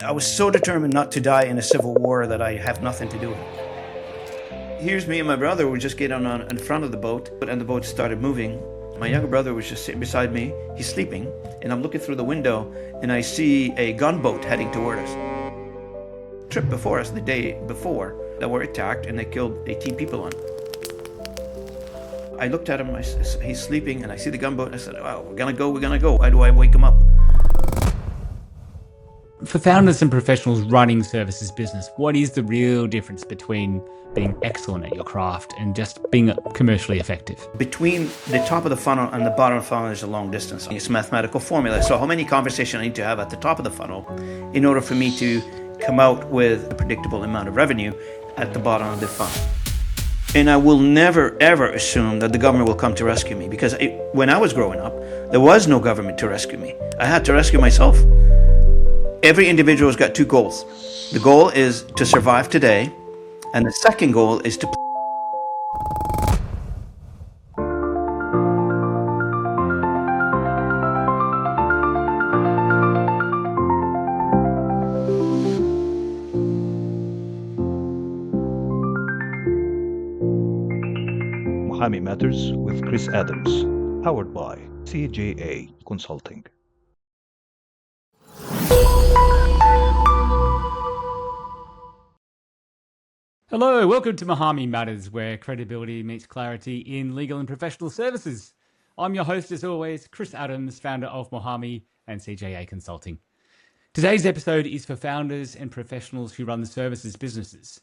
I was so determined not to die in a civil war that I have nothing to do with it. Here's me and my brother were just getting on in front of the boat, and the boat started moving. My younger brother was just sitting beside me. He's sleeping, and I'm looking through the window, and I see a gunboat heading toward us. The trip before us, the day before, that were attacked, and they killed 18 people on it. I looked at him, he's sleeping, and I see the gunboat, and I said, "Oh, we're gonna go. Why do I wake him up?" For founders and professionals running services business, what is the real difference between being excellent at your craft and just being commercially effective? Between the top of the funnel and the bottom of the funnel, there's a long distance. It's a mathematical formula. So how many conversations I need to have at the top of the funnel in order for me to come out with a predictable amount of revenue at the bottom of the funnel. And I will never, ever assume that the government will come to rescue me, because when I was growing up, there was no government to rescue me. I had to rescue myself. Every individual's got two goals. The goal is to survive today, and the second goal is to Muhami Matters with Chris Adams, powered by CJA Consulting. Hello, welcome to Muhami Matters, where credibility meets clarity in legal and professional services. I'm your host, as always, Chris Adams, founder of Muhami and CJA Consulting. Today's episode is for founders and professionals who run services businesses.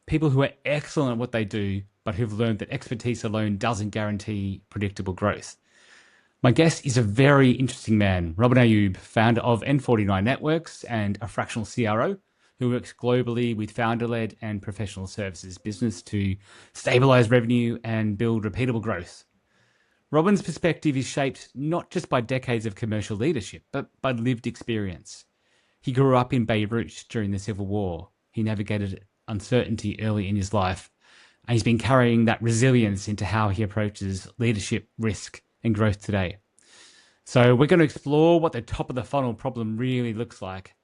People who are excellent at what they do, but who've learned that expertise alone doesn't guarantee predictable growth. My guest is a very interesting man, Robin Ayoub, founder of N49 Networks and a fractional CRO, who works globally with founder-led and professional services business to stabilise revenue and build repeatable growth. Robin's perspective is shaped not just by decades of commercial leadership, but by lived experience. He grew up in Beirut during the Civil War. He navigated uncertainty early in his life, and he's been carrying that resilience into how he approaches leadership, risk, and growth today. So we're going to explore what the top of the funnel problem really looks like,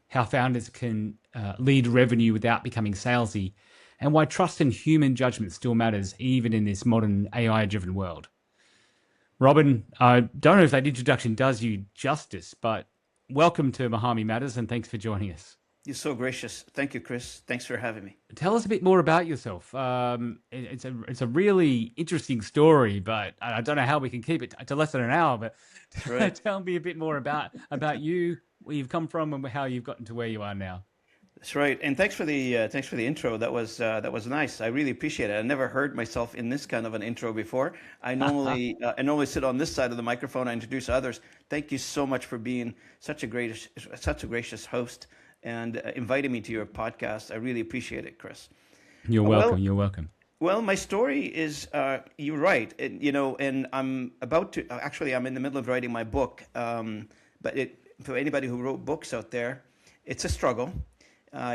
how founders can lead revenue without becoming salesy, and why trust and human judgment still matters even in this modern AI-driven world. Robin, I don't know if that introduction does you justice, but welcome to Muhami Matters and thanks for joining us. You're so gracious. Thank you, Chris. Thanks for having me. Tell us a bit more about yourself. It's a really interesting story, but I don't know how we can keep it to less than an hour. But Right. tell me a bit more about you, where you've come from, and how you've gotten to where you are now. That's right. And thanks for the intro. That was nice. I really appreciate it. I never heard myself in this kind of an intro before. I normally sit on this side of the microphone. I introduce others. Thank you so much for being such a gracious host and inviting me to your podcast. I really appreciate it, Chris. You're Well, welcome. You're welcome. well, my story is, you're right. And I'm about to, actually, I'm in the middle of writing my book. But for anybody who wrote books out there, it's a struggle.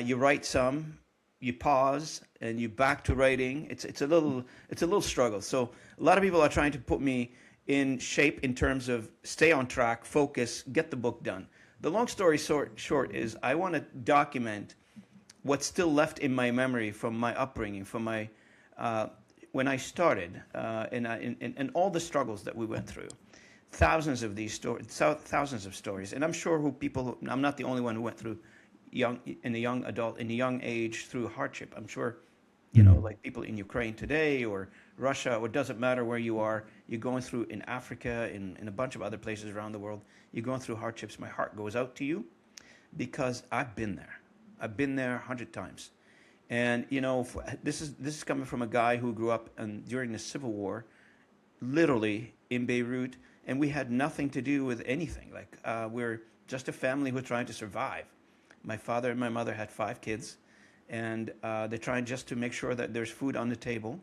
You write some, you pause, and you back to writing. It's a little struggle. So a lot of people are trying to put me in shape in terms of stay on track, focus, get the book done. The long story short is I want to document what's still left in my memory from my upbringing, from my when I started, and all the struggles that we went through. Thousands of these stories, thousands of stories, and I'm sure I'm not the only one who went through in a young age through hardship. I'm sure, like people in Ukraine today or Russia, or it doesn't matter where you are, you're going through in Africa, in a bunch of other places around the world, you're going through hardships. My heart goes out to you because I've been there. I've been there 100 times. And this is coming from a guy who grew up during the Civil War, literally in Beirut, and we had nothing to do with anything. Like we're just a family who were trying to survive. My father and my mother had 5 kids, and they're trying just to make sure that there's food on the table.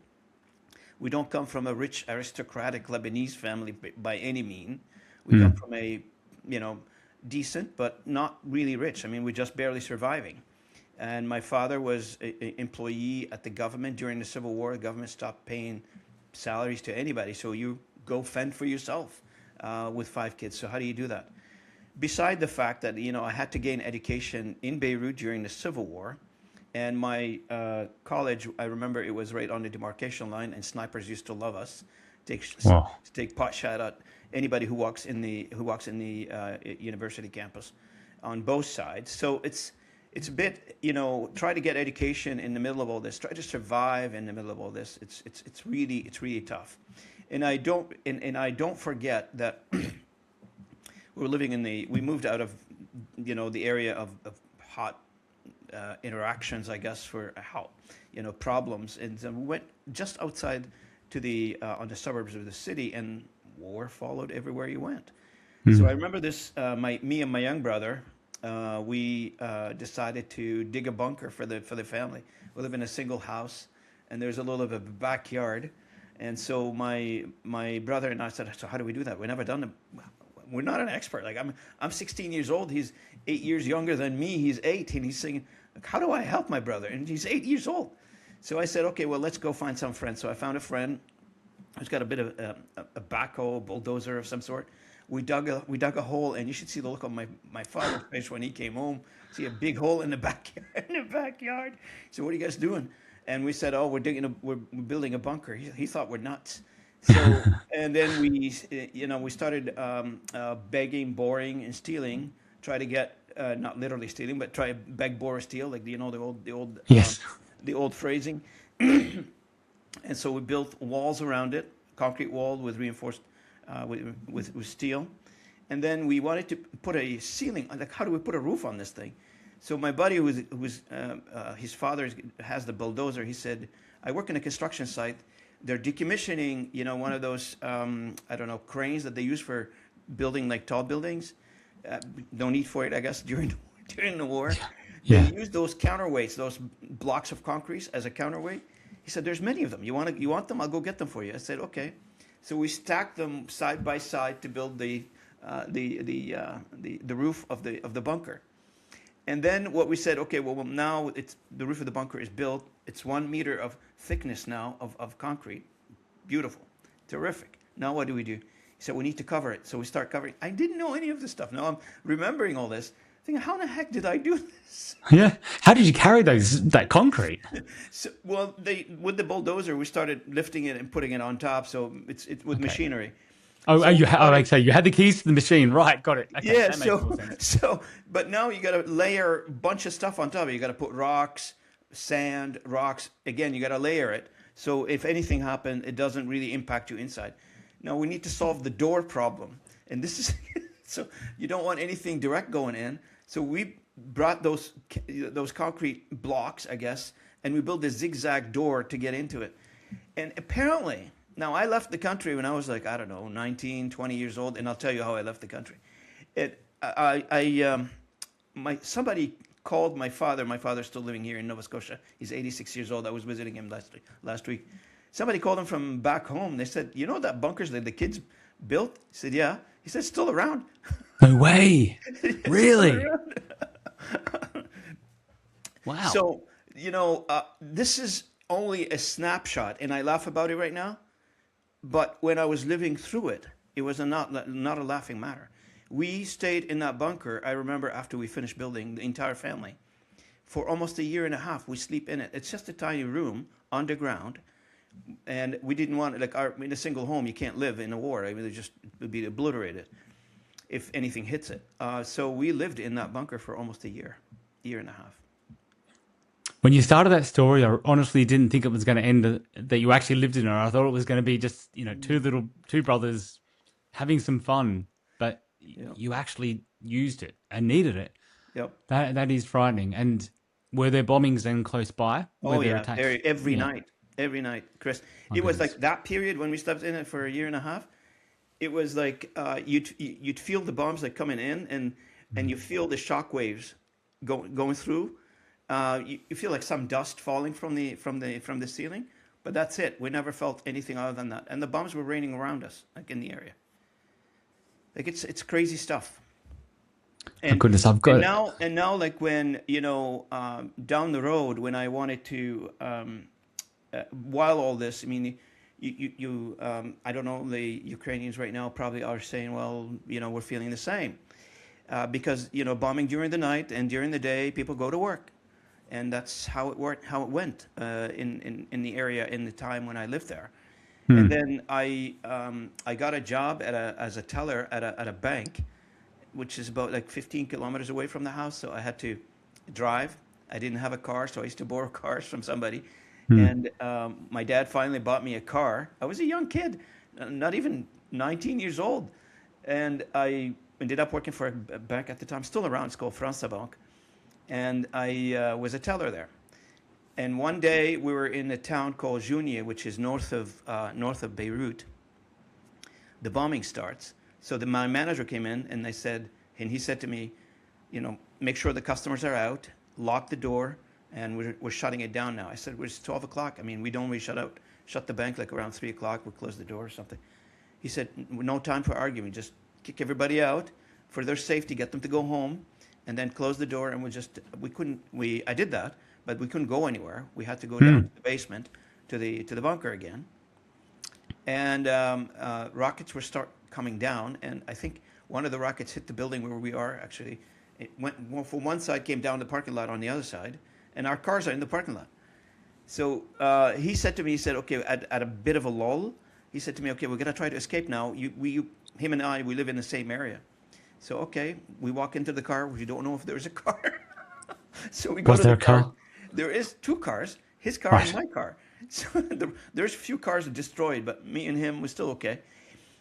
We don't come from a rich aristocratic Lebanese family by any mean. We come from a, decent but not really rich. I mean, we're just barely surviving. And my father was an employee at the government during the Civil War. The government stopped paying salaries to anybody, so you go fend for yourself with 5 kids. So how do you do that? beside the fact that I had to gain education in Beirut during the Civil War, and my college, I remember it was right on the demarcation line, and snipers used to love us, take Wow. take pot shot at anybody who walks in the university campus, on both sides. So it's a bit, try to get education in the middle of all this, try to survive in the middle of all this. It's really tough, and I don't forget that. We moved out of, the area of hot interactions, I guess, for how, problems. And so we went just outside to on the suburbs of the city, and war followed everywhere you went. So I remember this, me and my young brother, we decided to dig a bunker for the family. We live in a single house, and there's a little bit of a backyard. And so my brother and I said, so how do we do that? We've never done it. We're not an expert. Like I'm 16 years old. He's 8 years younger than me. He's 8, and he's saying, like, how do I help my brother? And he's 8 years old. So I said, okay, well, let's go find some friends. So I found a friend who's got a bit of a backhoe, bulldozer of some sort. We dug a hole, and you should see the look on my father's face when he came home. See a big hole in the backyard. So what are you guys doing? And we said, oh, we're building a bunker. He thought we're nuts. So, and then we started begging, boring, and stealing. Try to get not literally stealing, but try to beg, borrow, steal, like the old Yes. The old phrasing. And so we built walls around it, concrete wall with reinforced with steel. And then we wanted to put a ceiling. Like, how do we put a roof on this thing? So my buddy, who's his father has the bulldozer, he said, I work in a construction site. They're decommissioning, one of those, cranes that they use for building like tall buildings. No need for it, I guess, during the war. Yeah. They use those counterweights, those blocks of concrete as a counterweight. He said, "There's many of them. You want them? I'll go get them for you." I said, "Okay." So we stacked them side by side to build the roof of the bunker. And then what we said, okay, well now the roof of the bunker is built. It's 1 meter of thickness now of concrete. Beautiful, terrific. Now what do? He said, we need to cover it. So we start covering. I didn't know any of this stuff. Now I'm remembering all this. Thinking, how in the heck did I do this? Yeah. How did you carry that concrete? So, well, with the bulldozer, we started lifting it and putting it on top. So it's with machinery. Oh, so you had the keys to the machine, right? Got it. Okay, Yeah. that makes more sense. But now you got to layer a bunch of stuff on top of it. You got to put rocks, sand, rocks. Again, you got to layer it. So if anything happened, it doesn't really impact you inside. Now we need to solve the door problem, and this is so you don't want anything direct going in. So we brought those concrete blocks, I guess, and we built a zigzag door to get into it. And apparently, now I left the country when I was like, I don't know, 19, 20 years old, and I'll tell you how I left the country. Somebody called my father. My father's still living here in Nova Scotia. He's 86 years old. I was visiting him last week. Somebody called him from back home. They said, you know that bunkers that the kids built? He said, yeah. He said, it's still around. No way. Really? Wow. So, this is only a snapshot, and I laugh about it right now. But when I was living through it, it was not a laughing matter. We stayed in that bunker, I remember, after we finished building, the entire family, for almost a year and a half. We sleep in it. It's just a tiny room underground. And we didn't want, in a single home, you can't live in a war. I mean, it would be obliterated if anything hits it. So we lived in that bunker for almost a year and a half. When you started that story, I honestly didn't think it was going to end that you actually lived in it. I thought it was going to be just, two brothers having some fun, but you actually used it and needed it. Yep. That is frightening. And were there bombings then close by? Oh, yeah, every night, Chris. It was like that period when we slept in it for a year and a half. It was like you'd feel the bombs like coming in, and you feel the shock waves going through. You feel like some dust falling from the ceiling, but that's it. We never felt anything other than that, and the bombs were raining around us, like in the area. Like it's crazy stuff. And, goodness, I've got and now, like when down the road, when I wanted to, while all this, I mean, I don't know, the Ukrainians right now probably are saying, well, we're feeling the same. because bombing during the night and during the day, people go to work, and that's how it worked, how it went in the area in the time when I lived there. And then I got a job as a teller at a bank, which is about like 15 kilometers away from the house. So I had to drive. I didn't have a car, so I used to borrow cars from somebody. And my dad finally bought me a car. I was a young kid, not even 19 years old. And I ended up working for a bank at the time, still around. It's called France Bank. And I was a teller there. And one day we were in a town called Jounieh, which is north of Beirut. The bombing starts. So my manager came in and he said to me, make sure the customers are out, lock the door, and we're shutting it down now. I said, it's 12 o'clock. I mean, we don't really shut the bank like around 3 o'clock. We close the door or something. He said, no time for arguing. Just kick everybody out for their safety, get them to go home, and then close the door. And I did that, but we couldn't go anywhere. We had to go down to the basement to the bunker again. And rockets were start coming down, and I think one of the rockets hit the building where we are. Actually, it went from one side, came down the parking lot on the other side, and our cars are in the parking lot. So he said to me, okay, at a bit of a lull, he said to me, okay, we're gonna try to escape now. Him and I, we live in the same area. So okay, we walk into the car. We don't know if there's a car. So we go Was to there the a car? There is two cars, his car Right. and my car. So there's a few cars destroyed, but me and him, we're still okay.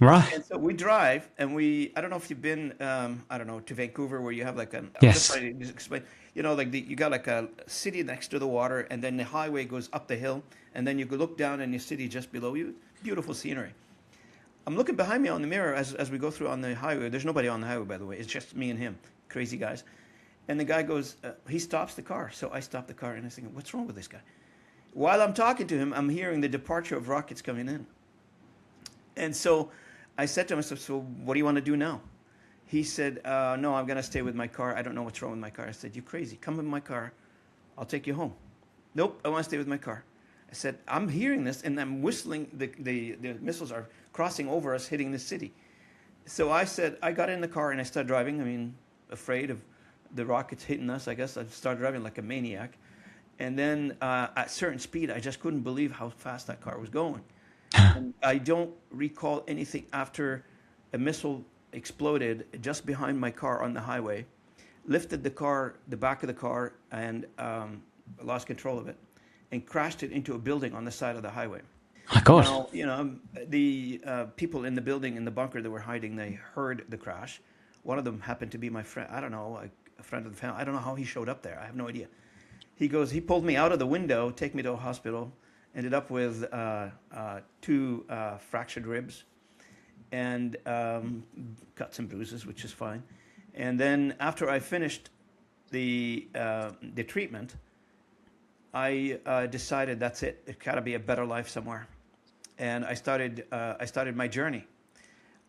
Right. And so we drive, and I don't know if you've been, to Vancouver, where you have like I'm Yes. just trying to just explain, you got like a city next to the water, and then the highway goes up the hill, and then you could look down and your city just below you. Beautiful scenery. I'm looking behind me on the mirror as we go through on the highway. There's nobody on the highway, by the way. It's just me and him, crazy guys. And the guy goes, he stops the car. So I stop the car, and I think, what's wrong with this guy? While I'm talking to him, I'm hearing the departure of rockets coming in. And so I said to him, so what do you want to do now? He said, no, I'm going to stay with my car. I don't know what's wrong with my car. I said, you're crazy. Come in my car. I'll take you home. Nope, I want to stay with my car. I said, I'm hearing this, and I'm whistling. The missiles are crossing over us, hitting the city. So I said, I got in the car, and I started driving. Afraid of the rockets hitting us, I guess. I started driving like a maniac. And then at certain speed, I just couldn't believe how fast that car was going. And I don't recall anything after a missile exploded just behind my car on the highway, lifted the back of the car, and lost control of it, and crashed it into a building on the side of the highway. My God. Now, the people in the building, in the bunker that were hiding, they heard the crash. One of them happened to be my friend. I don't know, a friend of the family. I don't know how he showed up there. I have no idea. He pulled me out of the window, take me to a hospital, ended up with 2 fractured ribs and cuts and bruises, which is fine. And then after I finished the treatment, I decided that's it. It got to be a better life somewhere. And I started my journey.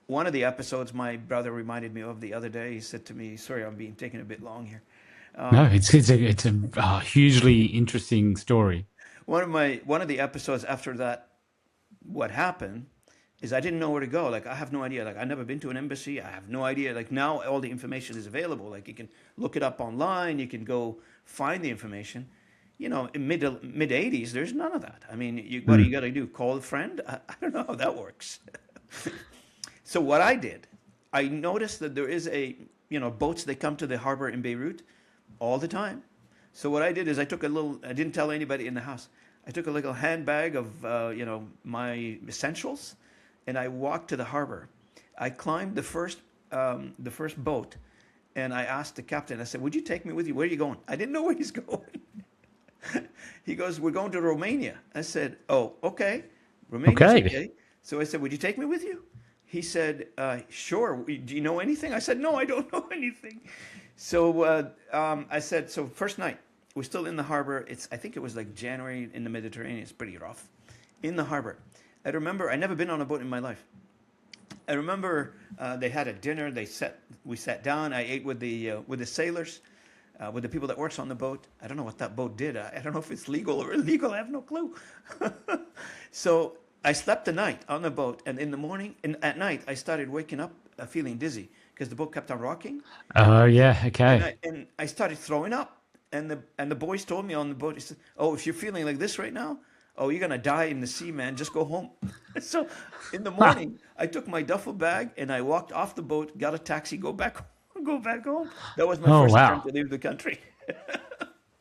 One of the episodes my brother reminded me of the other day, he said to me, sorry, I'm being taken a bit long here. No, it's a hugely interesting story. One of the episodes after that, what happened is I didn't know where to go. Like, I have no idea. Like, I've never been to an embassy. I have no idea. Like, now all the information is available. Like, you can look it up online. You can go find the information. In mid 80s, there's none of that. I mean, what do you got to do? Call a friend? I don't know how that works. So what I did, I noticed that there is boats that come to the harbor in Beirut all the time. So what I did is I didn't tell anybody in the house. I took a little handbag of, my essentials, and I walked to the harbor. I climbed the first boat, and I asked the captain, I said, would you take me with you? Where are you going? I didn't know where he's going. He goes, we're going to Romania. I said, oh, okay. Romania's okay. So I said, would you take me with you? He said, sure. Do you know anything? I said, no, I don't know anything. So I said, so first night, we're still in the harbor. I think it was like January in the Mediterranean. It's pretty rough. In the harbor. I remember, I'd never been on a boat in my life. I remember they had a dinner. We sat down. I ate with the sailors, with the people that works on the boat. I don't know what that boat did. I don't know if it's legal or illegal. I have no clue. So I slept the night on the boat, and in the morning and at night I started waking up feeling dizzy because the boat kept on rocking. Oh, yeah. And Okay. I started throwing up. And the boys told me on the boat, he said, "Oh, if you're feeling like this right now, oh, you're gonna die in the sea, man. Just go home." So in the morning, I took my duffel bag and I walked off the boat, got a taxi, go back home. That was my Oh, first attempt wow. to leave the country.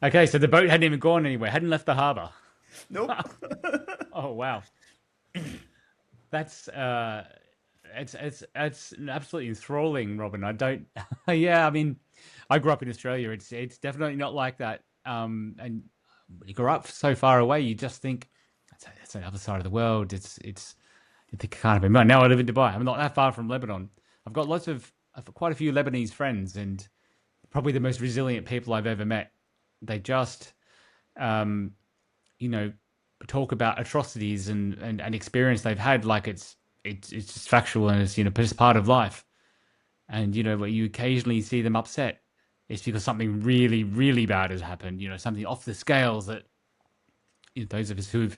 Okay, so the boat hadn't even gone anywhere, hadn't left the harbor. Nope. Oh, wow. That's it's absolutely enthralling, Robin. I don't. Yeah, I mean, I grew up in Australia. It's definitely not like that. And when you grow up so far away, you just think that's the other side of the world. It can't be mine. Now I live in Dubai. I'm not that far from Lebanon. I've quite a few Lebanese friends, and probably the most resilient people I've ever met. They just um, you know, talk about atrocities and experience they've had like it's just factual and it's just part of life. And where you occasionally see them upset, it's because something really really bad has happened. Something off the scales that those of us who've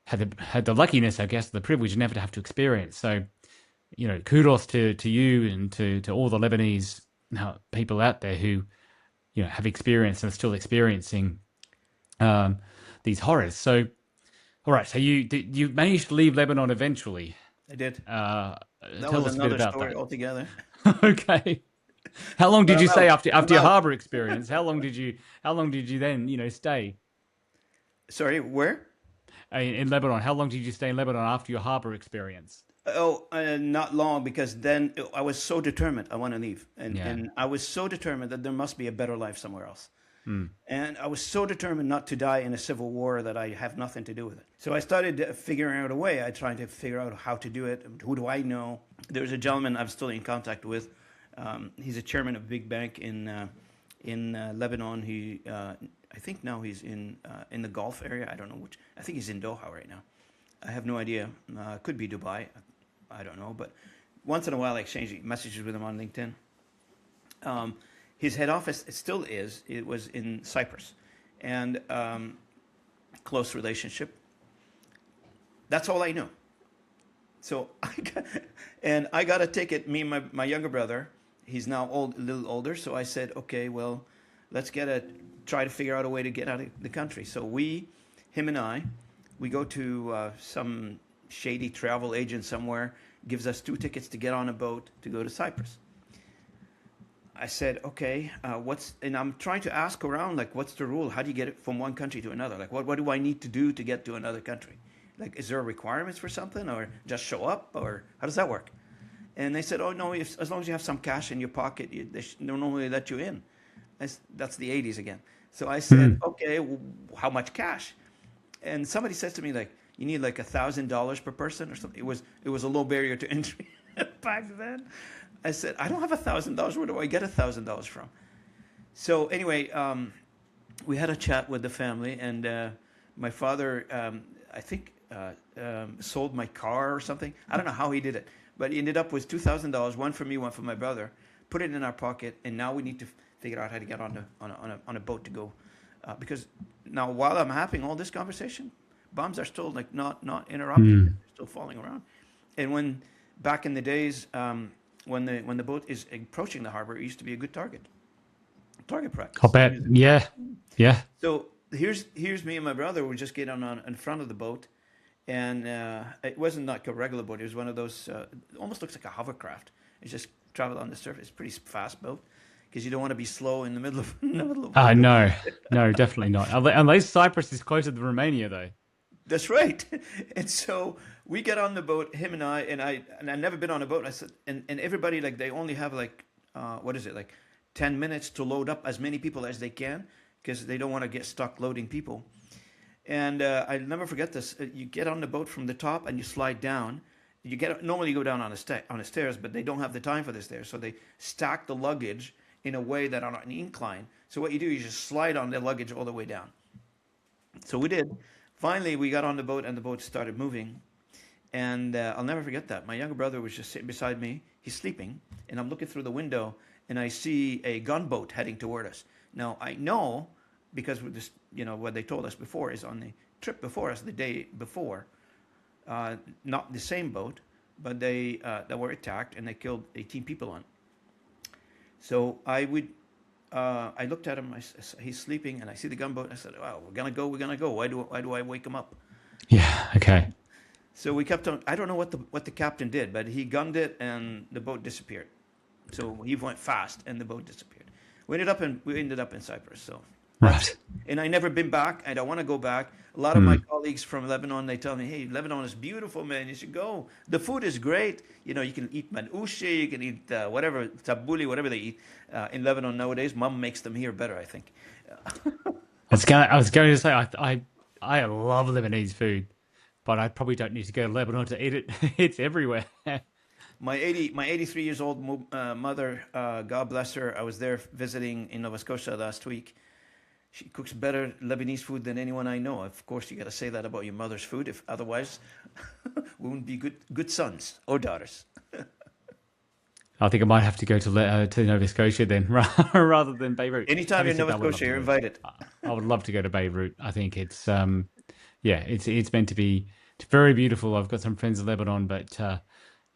had the luckiness, I guess, the privilege never to have to experience. So kudos to you and to all the Lebanese people out there who have experienced and are still experiencing um, these horrors. So all right, so you managed to leave Lebanon eventually. I did. Uh, That Tell was us a bit another about story that. altogether. Okay. How long But did you I'm stay out. after I'm your out. harbor experience? How long did you then stay Sorry, where? in Lebanon? How long did you stay in Lebanon after your harbor experience? Oh, not long, because then I was so determined I want to leave, Yeah. and I was so determined that there must be a better life somewhere else. Mm. And I was so determined not to die in a civil war that I have nothing to do with it. So I started figuring out a way. I tried to figure out how to do it. Who do I know? There's a gentleman I'm still in contact with. He's a chairman of a big bank in Lebanon. I think now he's in the Gulf area. I don't know which. I think he's in Doha right now. I have no idea. Could be Dubai. I don't know. But once in a while, I exchange messages with him on LinkedIn. His head office, it still is. It was in Cyprus, and close relationship. That's all I knew. So I got a ticket. Me and my younger brother. He's now a little older. So I said, okay, well, let's try to figure out a way to get out of the country. So him and I, we go to some shady travel agent somewhere. Gives us 2 tickets to get on a boat to go to Cyprus. I said, okay, and I'm trying to ask around, like, what's the rule? How do you get it from one country to another? Like, what do I need to do to get to another country? Like, is there requirements for something, or just show up, or how does that work? And they said, oh, no, as long as you have some cash in your pocket, they'll normally let you in. That's the 80s again. So I said, Mm. okay, how much cash? And somebody says to me, like, you need like $1,000 per person or something. It was a low barrier to entry back then. I said, I don't have $1,000. Where do I get $1,000 from? So anyway, we had a chat with the family, and my father, I think, sold my car or something. I don't know how he did it, but he ended up with $2,000, one for me, one for my brother. Put it in our pocket, and now we need to figure out how to get on a boat to go, because now while I'm having all this conversation, bombs are still like not interrupting; Mm. they're still falling around. And when back in the days, when the boat is approaching the harbor, it used to be a good target I'll practice. bet. Yeah. Yeah. So here's me and my brother. We just get on in front of the boat, and it wasn't like a regular boat. It was one of those. It almost looks like a hovercraft. It just traveled on the surface. Pretty fast boat, because you don't want to be slow in the middle of in the middle of the boat. No, no, definitely not. Unless Cyprus is closer to Romania, though. That's right. And so we get on the boat, him and I've never been on a boat. I said, and everybody, like, they only have like, what is it, like 10 minutes to load up as many people as they can, because they don't want to get stuck loading people. And I'll never forget this. You get on the boat from the top and you slide down. Normally you go down on the stairs, but they don't have the time for the stairs. So they stack the luggage in a way that on an incline. So what you do is you just slide on the luggage all the way down. So we did. Finally, we got on the boat, and the boat started moving. And I'll never forget that. My younger brother was just sitting beside me. He's sleeping, and I'm looking through the window, and I see a gunboat heading toward us. Now, I know, because with this, what they told us before is on the trip before us, the day before, not the same boat, but they were attacked, and they killed 18 people on. So I looked at him. He's sleeping, and I see the gunboat. I said, "Well, we're gonna go. We're gonna go. Why do I wake him up?" Yeah. Okay. So we kept on. I don't know what the captain did, but he gunned it, and the boat disappeared. So he went fast, and the boat disappeared. We ended up in Cyprus. So that's, Right. and I never been back. I don't want to go back. A lot of my colleagues from Lebanon, they tell me, "Hey, Lebanon is beautiful, man. You should go. The food is great. You know, you can eat manouche, you can eat whatever tabbouleh, whatever they eat in Lebanon nowadays. Mom makes them here better, I think." I was going to say I love Lebanese food, but I probably don't need to go to Lebanon to eat it. It's everywhere. My 83 years old mother, God bless her. I was there visiting in Nova Scotia last week. She cooks better Lebanese food than anyone I know. Of course, you got to say that about your mother's food, if otherwise, we wouldn't be good sons or daughters. I think I might have to go to Nova Scotia then, rather than Beirut. Anytime Having you're in said Nova that, I would love Scotia, to you're go. invited. I would love to go to Beirut. I think yeah, it's meant to be very beautiful. I've got some friends in Lebanon, but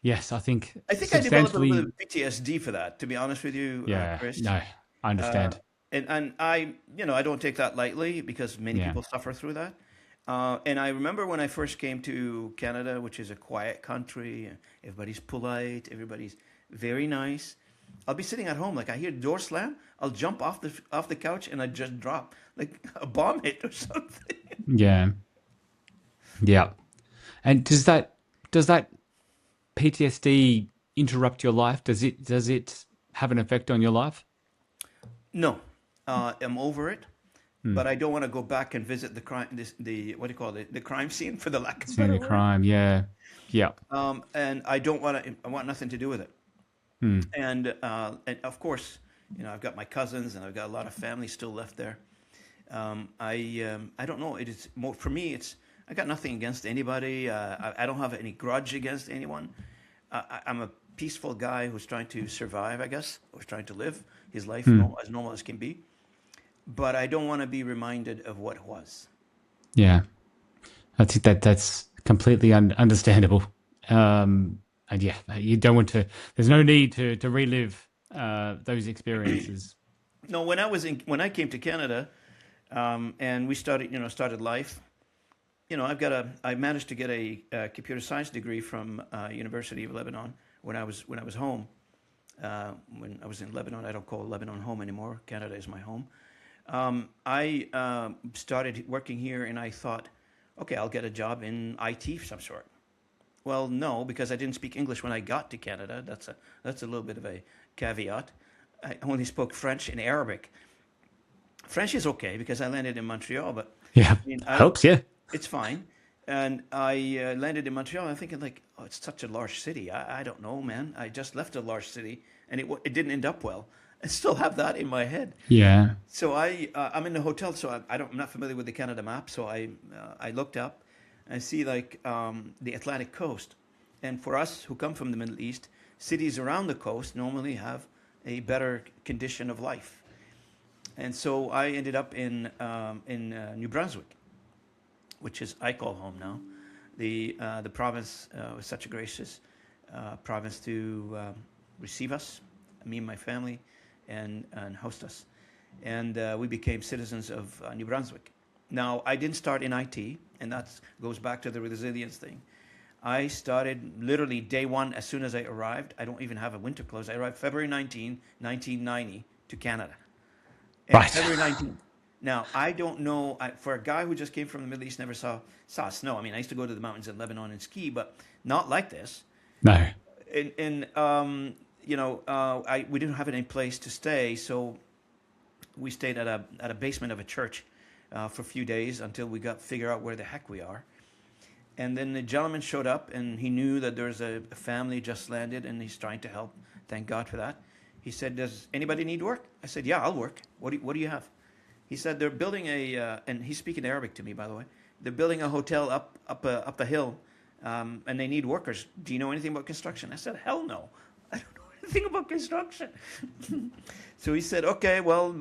yes, I think I think I developed a little bit substantially. of PTSD for that, to be honest with you, Yeah, Chris. no, I Uh, understand. and I don't take that lightly because many Yeah, people suffer through that. And I remember when I first came to Canada, which is a quiet country, everybody's polite, everybody's very nice. I'll be sitting at home, like I hear the door slam, I'll jump off the couch and I just drop like a bomb hit or something. yeah, yeah. And does that PTSD interrupt your life? Does it have an effect on your life? No, I'm over it, Hmm. but I don't want to go back and visit the crime, the what do you call it, the crime scene, for the lack of a Seeing better the word. crime, yeah, yeah. And I don't want to. I want nothing to do with it. Hmm. And of course, I've got my cousins and I've got a lot of family still left there. I don't know. It is more for me. It's I got nothing against anybody. I don't have any grudge against anyone. I'm a peaceful guy who's trying to survive, I guess, who's trying to live his life Hmm. as normal as can be. But I don't want to be reminded of what was. Yeah. I think that's completely understandable. And yeah, you don't want to. There's no need to relive those experiences. No, when I came to Canada, and we started life. I managed to get a computer science degree from University of Lebanon when I was home. When I was in Lebanon, I don't call Lebanon home anymore. Canada is my home. I started working here, and I thought, okay, I'll get a job in IT of some sort. Well, no, because I didn't speak English when I got to Canada. That's a little bit of a caveat. I only spoke French and Arabic. French is okay because I landed in Montreal, but Yeah, I mean, helps. Yeah, it's fine. And I landed in Montreal. I'm thinking like, oh, it's such a large city. I don't know, man. I just left a large city, and it didn't end up well. I still have that in my head. yeah. So I'm in the hotel, so I'm not familiar with the Canada map. So I looked up, and I see like the Atlantic coast, and for us who come from the Middle East, cities around the coast normally have a better condition of life. And so I ended up in New Brunswick, which is I call home now. The province was such a gracious province to receive us, me and my family, and host us, and we became citizens of New Brunswick. Now I didn't start in IT, and that goes back to the resilience thing. I started literally day one as soon as I arrived. I don't even have a winter clothes. I arrived February 19, 1990 to Canada. And Right. February 19th. Now, I don't know, for a guy who just came from the Middle East, never saw snow. I mean, I used to go to the mountains in Lebanon and ski, but not like this. No. And we didn't have any place to stay, so we stayed at a basement of a church for a few days until we got figure out where the heck we are. And then the gentleman showed up, and he knew that there's a family just landed, and he's trying to help. Thank God for that. He said, "Does anybody need work?" I said, "Yeah, I'll work. What do you have?" He said, "They're building and he's speaking Arabic to me, by the way. They're building a hotel up a hill, and they need workers. Do you know anything about construction?" I said, "Hell no, I don't know anything about construction." So he said, "Okay, well,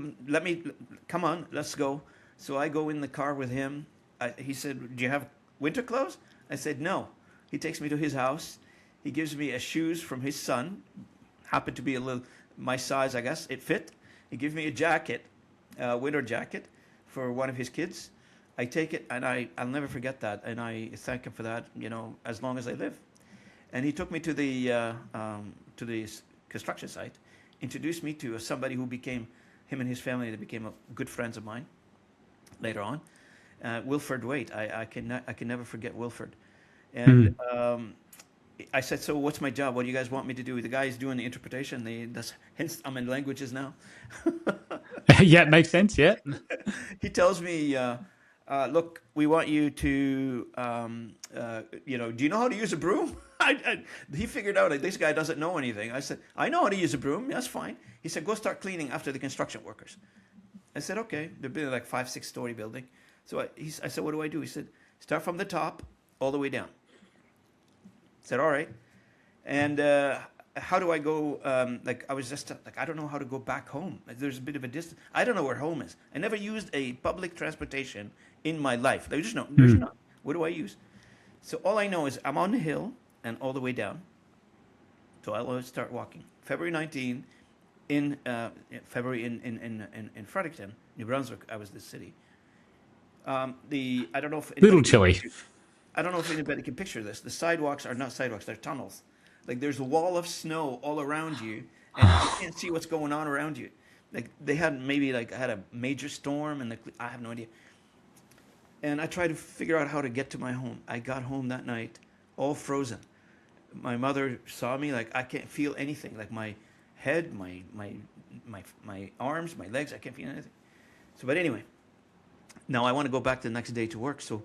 come on, let's go." So I go in the car with him. He said, "Do you have winter clothes?" I said, "No." He takes me to his house. He gives me shoes from his son, happened to be a little my size, I guess. It fit. He gave me a jacket, winter jacket, for one of his kids. I take it, and I'll never forget that, and I thank him for that, as long as I live. And he took me to the construction site, introduced me to somebody who became, him and his family, they became good friends of mine later on. Wilford Waite, I can never forget Wilford. And I said, so what's my job? What do you guys want me to do? The guy's doing the interpretation. Hence, I'm in languages now. Yeah, it makes sense. Yeah. He tells me, look, we want you to, do you know how to use a broom? He figured out this guy doesn't know anything. I said, I know how to use a broom. That's fine. He said, go start cleaning after the construction workers. I said, okay. They're building like 5-6 story building. So I said, what do I do? He said, start from the top all the way down. I said, all right. And how do I go? I was just I don't know how to go back home. There's a bit of a distance. I don't know where home is. I never used a public transportation in my life. There's not. What do I use? So all I know is I'm on the hill and all the way down. So I'll always start walking. February 19, in Fredericton, New Brunswick. I was the city. I don't know if Little chilly. I don't know if anybody can picture this. The sidewalks are not sidewalks; they're tunnels. Like there's a wall of snow all around you, and you can't see what's going on around you. Like they had had a major storm, and I have no idea. And I tried to figure out how to get to my home. I got home that night, all frozen. My mother saw me like I can't feel anything. Like my head, my arms, my legs, I can't feel anything. So, but anyway, now I want to go back the next day to work. So,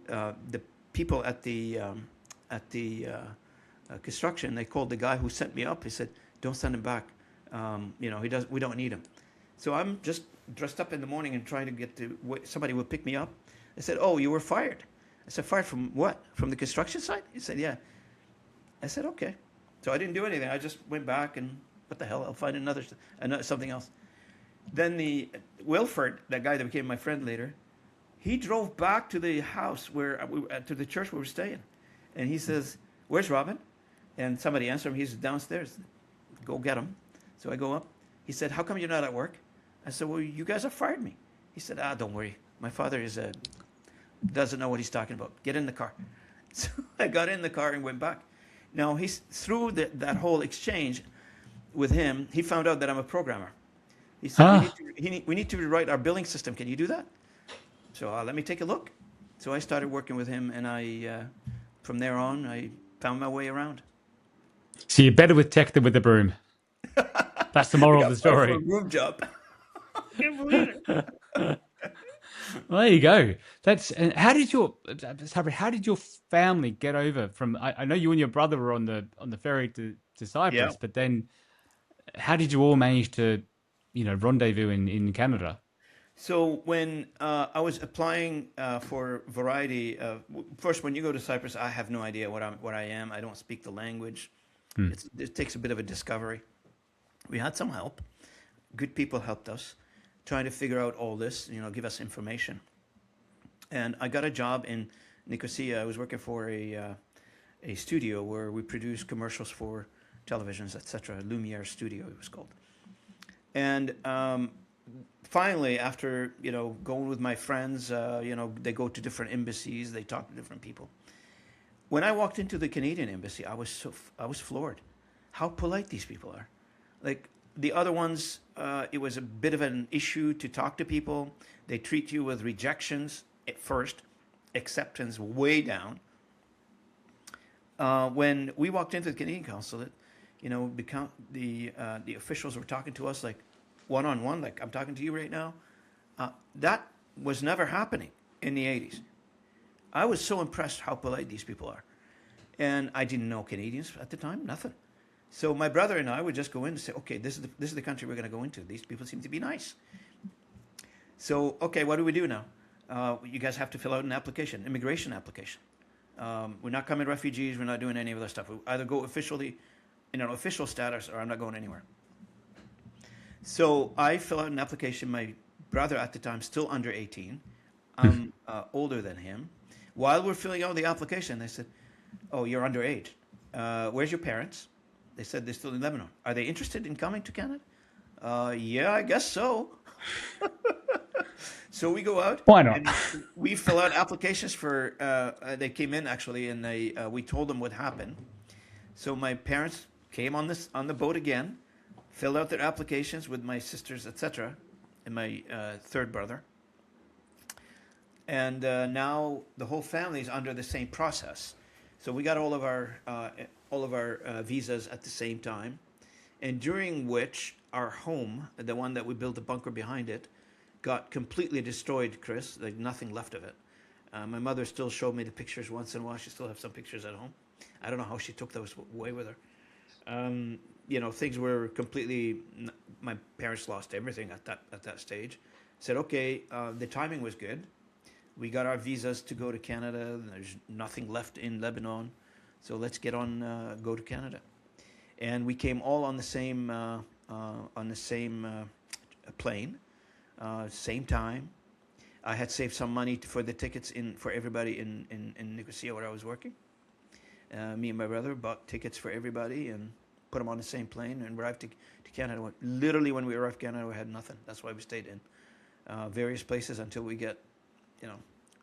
the people at the construction, they called the guy who sent me up. He said, "Don't send him back. We don't need him." So I'm just dressed up in the morning and trying to get to somebody would pick me up. I said, "Oh, you were fired." I said, "Fired from what? From the construction site?" He said, "Yeah." I said, "Okay." So I didn't do anything. I just went back and what the hell? I'll find another something else. Then the Wilford, that guy that became my friend later, he drove back to the house to the church where we were staying, and he says, "Where's Robin?" And somebody answered him. He's downstairs. Go get him. So I go up. He said, "How come you're not at work?" I said, "Well, you guys have fired me." He said, "Don't worry. My father doesn't know what he's talking about. Get in the car." So I got in the car and went back. Now, through that whole exchange with him, he found out that I'm a programmer. He said, we need to rewrite our billing system. Can you do that? So let me take a look. So I started working with him, and from there on, I found my way around. So you're better with tech than with the broom. That's the moral of the story. For a broom job. I can't believe it. Well, there you go. How did your family get over from? I know you and your brother were on the ferry to Cyprus, Yeah. but then how did you all manage to, rendezvous in Canada? So when I was applying for Variety, first when you go to Cyprus, I have no idea what I am. I don't speak the language. It takes a bit of a discovery. We had some help. Good people helped us, trying to figure out all this. Give us information. And I got a job in Nicosia. I was working for a studio where we produced commercials for televisions, etc. Lumiere Studio, it was called. And finally, after going with my friends, they go to different embassies, they talk to different people. When I walked into the Canadian embassy, I was floored, how polite these people are. Like the other ones, it was a bit of an issue to talk to people. They treat you with rejections at first, acceptance way down. When we walked into the Canadian consulate, the officials were talking to us like one-on-one, like I'm talking to you right now. That was never happening in the 80s. I was so impressed how polite these people are. And I didn't know Canadians at the time, nothing. So my brother and I would just go in and say, okay, this is the country we're going to go into. These people seem to be nice. So, okay, what do we do now? You guys have to fill out an application, immigration application. We're not coming refugees. We're not doing any of that stuff. We either go officially in an official status or I'm not going anywhere. So I fill out an application. My brother at the time, still under 18. I'm older than him. While we're filling out the application, they said, oh, you're underage. Where's your parents? They said they're still in Lebanon. Are they interested in coming to Canada? Yeah, I guess so. So we go out Why not? and we fill out applications for. They came in actually, and we told them what happened. So my parents came on the boat again, filled out their applications with my sisters, etc., and my third brother. And now the whole family is under the same process. So we got all of our visas at the same time, and during which our home, the one that we built a bunker behind it, got completely destroyed, Chris. Like nothing left of it. My mother still showed me the pictures once in a while. She still has some pictures at home. I don't know how she took those away with her. Things were completely. My parents lost everything at that stage. Said, okay, the timing was good. We got our visas to go to Canada. There's nothing left in Lebanon, so let's get on, go to Canada. And we came all on the same plane, same time. I had saved some money for the tickets for everybody in Nicosia where I was working. Me and my brother bought tickets for everybody and put them on the same plane and arrived to Canada. Literally, when we arrived in Canada, we had nothing. That's why we stayed in various places until we get, a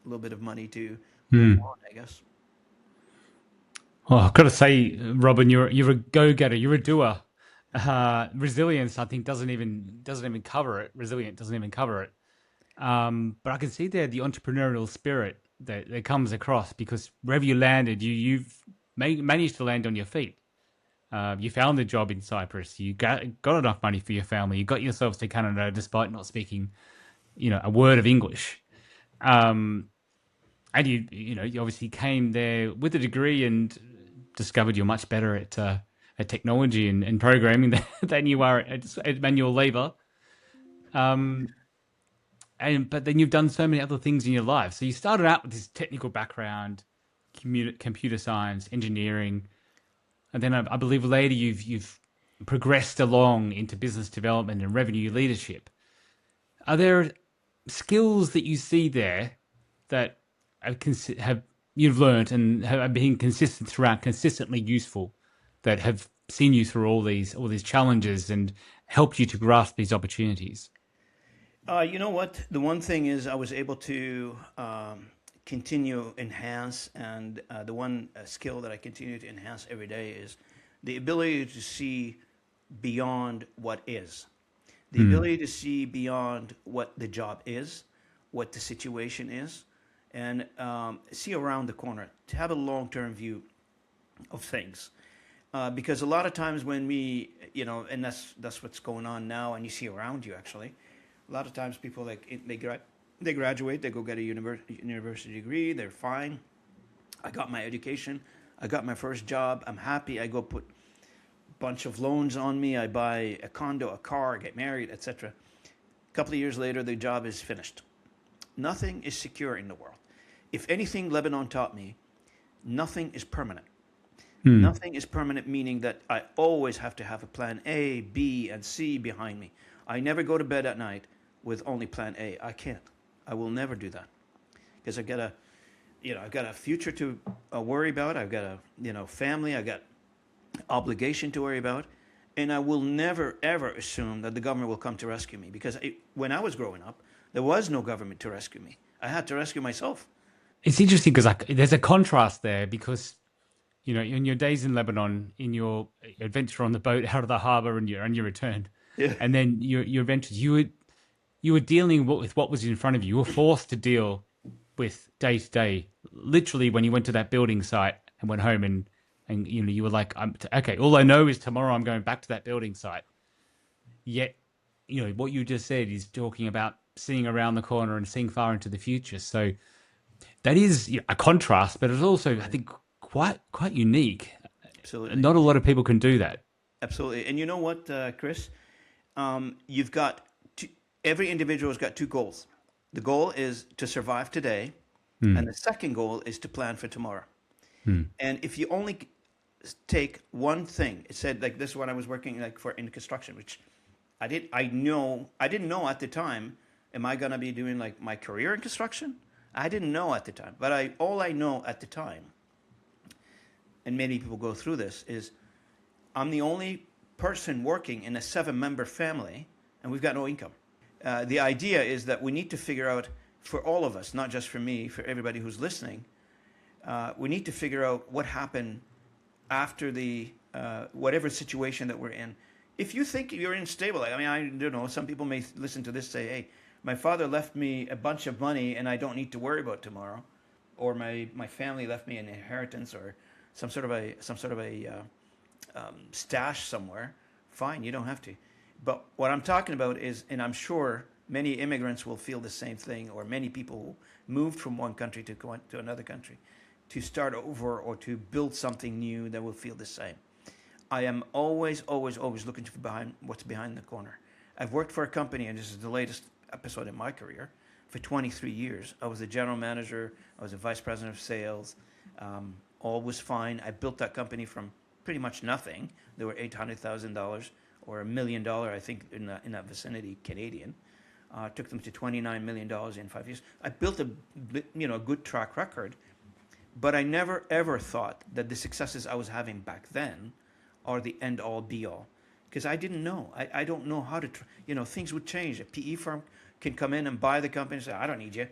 little bit of money to move on, I guess. Well, I've got to say, Robin, you're a go-getter. You're a doer. Resilience, I think, doesn't even cover it. Resilient doesn't even cover it. But I can see there the entrepreneurial spirit that comes across, because wherever you landed, you've managed to land on your feet. You found a job in Cyprus. You got enough money for your family. You got yourselves to Canada despite not speaking, a word of English. And you obviously came there with a degree and discovered you're much better at technology and programming than you are at manual labor. But then you've done so many other things in your life. So you started out with this technical background, computer science, engineering, and then I believe later you've progressed along into business development and revenue leadership. Are there skills that you see there that have you've learned and have been consistent throughout, consistently useful, that have seen you through all these challenges and helped you to grasp these opportunities? You know what? The one thing is I was able to continue enhance, and the one skill that I continue to enhance every day is the ability to see beyond what is, the ability to see beyond what the job is, what the situation is, and see around the corner, to have a long-term view of things. Because a lot of times when we, and that's what's going on now, and you see around you actually, a lot of times people they graduate, they go get a university degree, they're fine. I got my education, I got my first job, I'm happy. I go put a bunch of loans on me, I buy a condo, a car, get married, etc. A couple of years later, the job is finished. Nothing is secure in the world. If anything, Lebanon taught me, nothing is permanent. Nothing is permanent, meaning that I always have to have a plan A, B, and C behind me. I never go to bed at night with only plan A. I can't. I will never do that, because I've got a future to worry about. I've got a family. I've got obligation to worry about, and I will never ever assume that the government will come to rescue me, because when I was growing up, there was no government to rescue me. I had to rescue myself. It's interesting because there's a contrast there, because in your days in Lebanon, in your adventure on the boat out of the harbor and your return, Yeah. and then your adventures, you were dealing with what was in front of you. You were forced to deal with day to day. Literally, when you went to that building site and went home, and you were like, okay, all I know is tomorrow I'm going back to that building site. Yet, what you just said is talking about seeing around the corner and seeing far into the future. So that is a contrast, but it's also, I think, quite unique. Absolutely. Not a lot of people can do that. Absolutely. And you know what, Chris? You've got every individual has got two goals. The goal is to survive today, and the second goal is to plan for tomorrow. And if you only take one thing, it said, like, this is what I was working in construction, which I didn't know at the time. Am I gonna be doing like my career in construction? I didn't know at the time, but all I know at the time, and many people go through this, is I'm the only person working in a 7-member family, and we've got no income. The idea is that we need to figure out, for all of us, not just for me, for everybody who's listening, we need to figure out what happened after the whatever situation that we're in. If you think you're in stable, I mean, I don't know, some people may listen to this say, hey, my father left me a bunch of money and I don't need to worry about tomorrow, or my family left me an inheritance or some sort of a stash somewhere. Fine, you don't have to. But what I'm talking about is, and I'm sure many immigrants will feel the same thing, or many people who moved from one country to another country to start over or to build something new, that will feel the same. I am always looking behind what's behind the corner. I've worked for a company, and this is the latest episode in my career, for 23 years. I was the general manager. I was a vice president of sales. All was fine. I built that company from pretty much nothing. There were $800,000 or $1 million, I think, in that vicinity, Canadian. Took them to $29 million in 5 years. I built a good track record, but I never ever thought that the successes I was having back then are the end all be all, because I didn't know. I don't know how to. Things would change. A PE firm can come in and buy the company and say, I don't need you.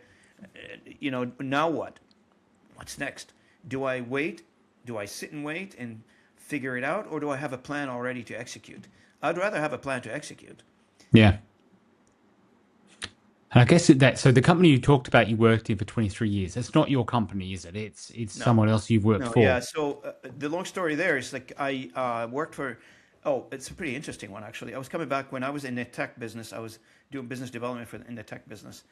Now what? What's next? Do I wait? Do I sit and wait and figure it out, or do I have a plan already to execute? I'd rather have a plan to execute. Yeah. And I guess so the company you talked about, you worked in for 23 years. It's not your company, is it? It's No. someone else you've worked for. Yeah. So the long story there is, like, I worked for. Oh, it's a pretty interesting one, actually. I was coming back when I was in the tech business. I was doing business development in the tech business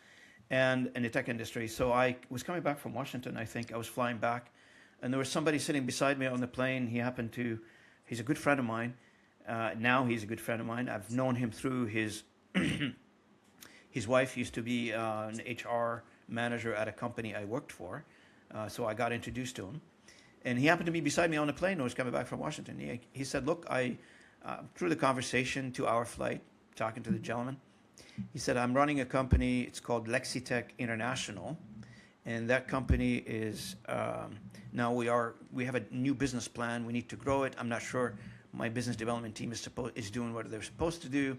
and in the tech industry. So I was coming back from Washington. I think I was flying back, and there was somebody sitting beside me on the plane. He's a good friend of mine. Now he's a good friend of mine. I've known him through his. His wife used to be an HR manager at a company I worked for, so I got introduced to him. And he happened to be beside me on the plane when I was coming back from Washington. He said, look, through the conversation, 2-hour flight, talking to the gentleman, he said, I'm running a company. It's called Lexitech International. And that company is, now we have a new business plan. We need to grow it. I'm not sure my business development team is doing what they're supposed to do.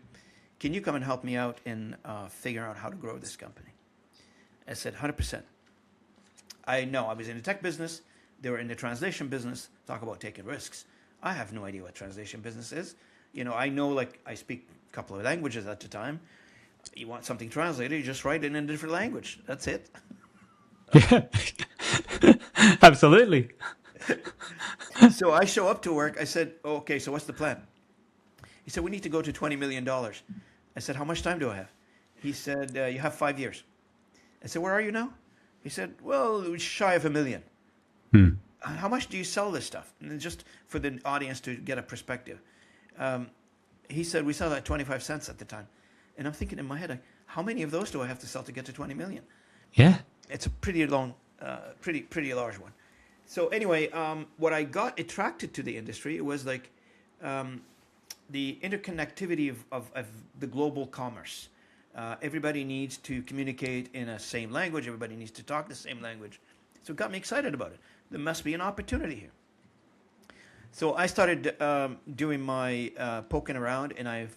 Can you come and help me out in figuring out how to grow this company? I said, 100%. I know. I was in the tech business. They were in the translation business. Talk about taking risks. I have no idea what translation business is. I know, like, I speak a couple of languages at the time. You want something translated, you just write it in a different language. That's it. Yeah, absolutely. So I show up to work. I said, okay, so what's the plan? He said, we need to go to $20 million. I said, how much time do I have? He said, you have 5 years. I said, where are you now? He said, well, shy of $1 million. How much do you sell this stuff? And just for the audience to get a perspective. He said, we sell at 25 cents at the time. And I'm thinking in my head, like, how many of those do I have to sell to get to 20 million? Yeah. It's a pretty long, pretty large one. So anyway, what I got attracted to the industry, it was like the interconnectivity of the global commerce. Everybody needs to communicate in a same language. Everybody needs to talk the same language. So it got me excited about it. There must be an opportunity here. So I started doing my poking around, and I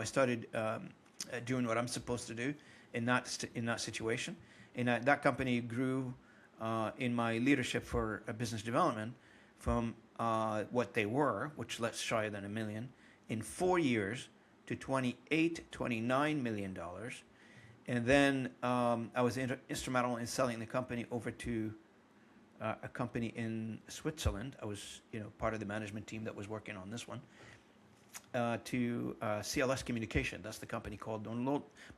started doing what I'm supposed to do in that situation. And that company grew in my leadership for business development from what they were, which less shy than $1 million, in 4 years to $29 million. And then I was instrumental in selling the company over to a company in Switzerland. I was, part of the management team that was working on this one. To CLS Communication. That's the company called.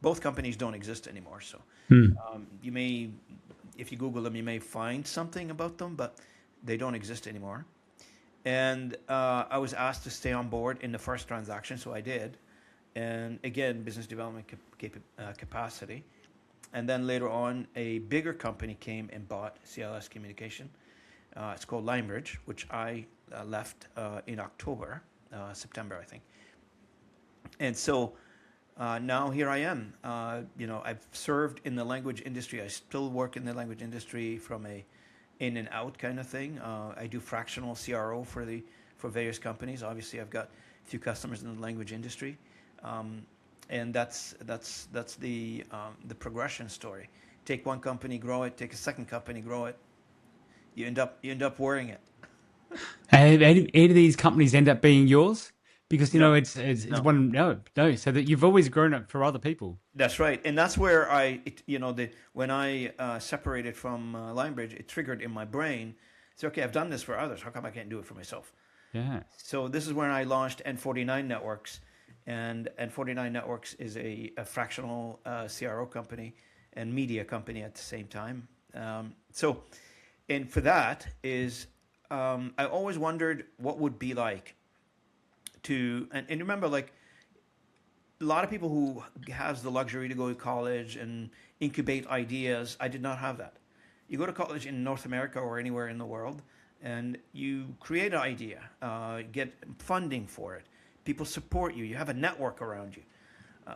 Both companies don't exist anymore. So you may, if you Google them, you may find something about them, but they don't exist anymore. And I was asked to stay on board in the first transaction, so I did. And again, business development capacity. And then later on, a bigger company came and bought CLS Communication. It's called Linebridge, which I left in October. September, I think. And so now here I am. I've served in the language industry. I still work in the language industry from a in and out kind of thing. I do fractional CRO for for various companies. Obviously, I've got a few customers in the language industry, and that's the progression story. Take one company, grow it. Take a second company, grow it. You end up wearing it. Any of these companies end up being yours? Because No, it's no. one no. So that you've always grown up for other people. That's right, and that's where when I separated from Lionbridge, it triggered in my brain. So okay, I've done this for others. How come I can't do it for myself? Yeah. So this is when I launched N49 Networks, and N49 Networks is a fractional CRO company and media company at the same time. And for that is I always wondered what would be like to and remember, like, a lot of people who has the luxury to go to college and incubate ideas. I did not have that. You go to college in North America or anywhere in the world, and you create an idea, get funding for it. People support you. You have a network around you.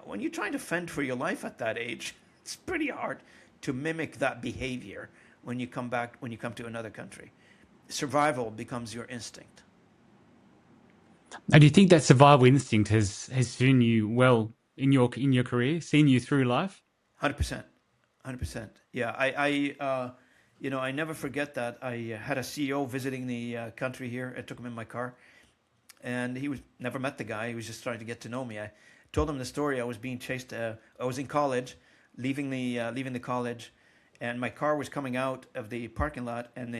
When you're trying to fend for your life at that age, it's pretty hard to mimic that behavior when you come to another country. Survival becomes your instinct. And do you think that survival instinct has seen you well in your career, seen you through life? 100%, 100%. Yeah, I never forget that. I had a CEO visiting the country here. I took him in my car, and he was never met the guy. He was just trying to get to know me. I told him the story. I was being chased. I was in college, leaving the college, and my car was coming out of the parking lot, and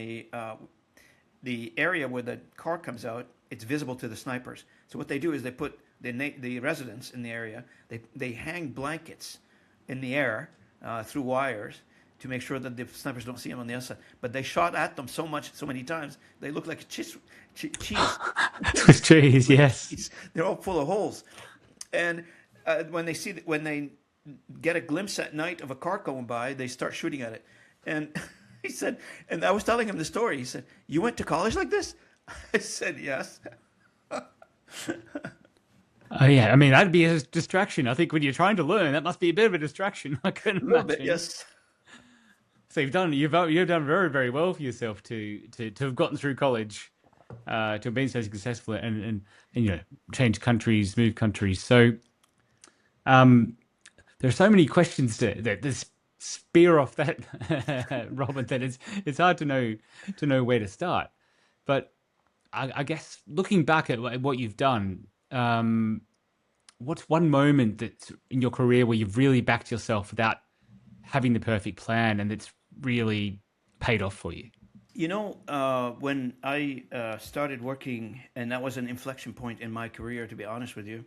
the area where the car comes out, it's visible to the snipers. So what they do is they put the residents in the area. They hang blankets in the air through wires to make sure that the snipers don't see them on the outside. But they shot at them so many times, they look like cheese. With trees, yes. They're all full of holes. And when they get a glimpse at night of a car going by, they start shooting at it. And he said, and I was telling him the story. He said, "You went to college like this?" I said, "Yes." Oh yeah, I mean that'd be a distraction. I think when you're trying to learn, that must be a bit of a distraction. I can imagine. A little bit, yes. So you've done very, very well for yourself to have gotten through college, to have been so successful and change countries, move countries. So there are so many questions that this spear off that Robert, that it's hard to know where to start. But I guess looking back at what you've done, what's one moment that's in your career where you've really backed yourself without having the perfect plan and it's really paid off for you? When I started working, and that was an inflection point in my career, to be honest with you.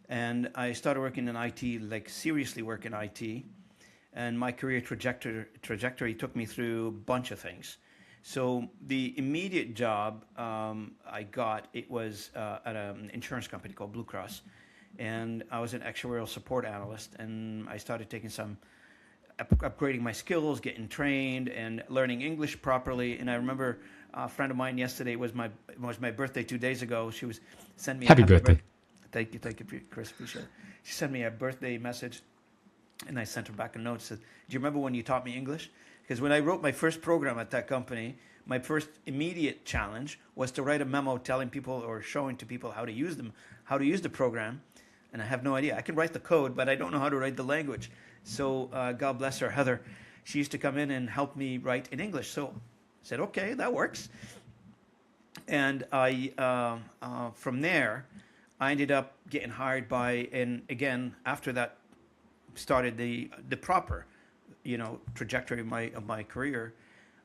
And I started working in IT, like seriously work in IT. And my career trajectory took me through a bunch of things. So the immediate job I got, it was at an insurance company called Blue Cross. And I was an actuarial support analyst. And I started taking some upgrading my skills, getting trained, and learning English properly. And I remember a friend of mine yesterday, was my birthday 2 days ago. She was sending me Happy birthday. Thank you, Chris. Appreciate it. She sent me a birthday message, and I sent her back a note. Said, "Do you remember when you taught me English?" Because when I wrote my first program at that company, my first immediate challenge was to write a memo telling people or showing to people how to use the program. And I have no idea. I can write the code, but I don't know how to write the language. So God bless her, Heather. She used to come in and help me write in English. So I said, okay, that works. And from there, I ended up getting hired and again, after that, started the proper, trajectory of my career.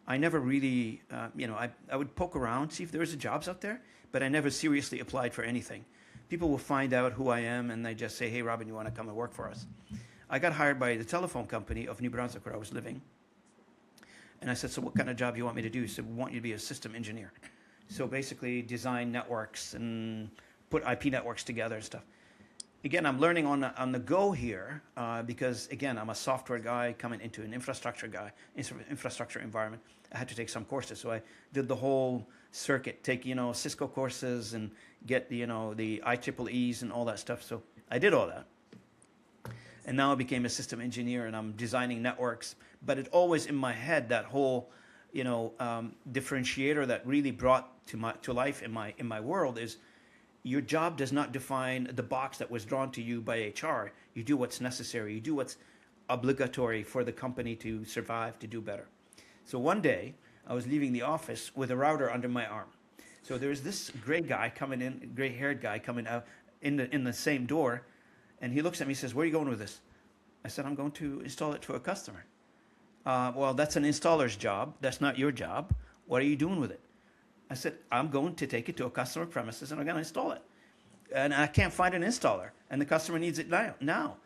I never really, I would poke around, see if there was jobs out there, but I never seriously applied for anything. People will find out who I am, and they just say, "Hey, Robin, you want to come and work for us?" I got hired by the telephone company of New Brunswick, where I was living. And I said, "So what kind of job do you want me to do?" He said, "We want you to be a system engineer." So basically design networks and put IP networks together and stuff. Again, I'm learning on the go here because, again, I'm a software guy coming into an infrastructure environment. I had to take some courses. So I did the whole circuit, take, Cisco courses and get, the IEEEs and all that stuff. So I did all that. And now I became a system engineer and I'm designing networks. But it always in my head, that whole, differentiator that really brought to life in my world is your job does not define the box that was drawn to you by HR. You do what's necessary. You do what's obligatory for the company to survive, to do better. So one day, I was leaving the office with a router under my arm. So there's this gray-haired guy coming out in the same door, and he looks at me and says, "Where are you going with this?" I said, "I'm going to install it to a customer." Well, that's an installer's job. That's not your job. What are you doing with it? I said, "I'm going to take it to a customer premises and I'm going to install it. And I can't find an installer, and the customer needs it now.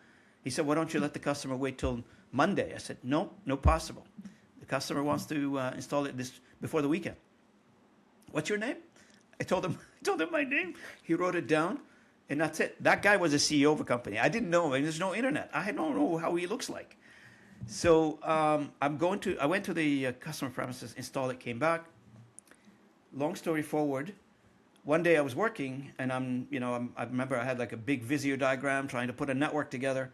He said, "Why don't you let the customer wait till Monday?" I said, "No, no possible. The customer wants to install it before the weekend." "What's your name?" I told him my name. He wrote it down, and that's it. That guy was a CEO of a company. I didn't know him. There's no internet. I don't know how he looks like. So I went to the customer premises, installed it, came back. Long story forward, one day I was working, and I remember I had like a big Visio diagram trying to put a network together,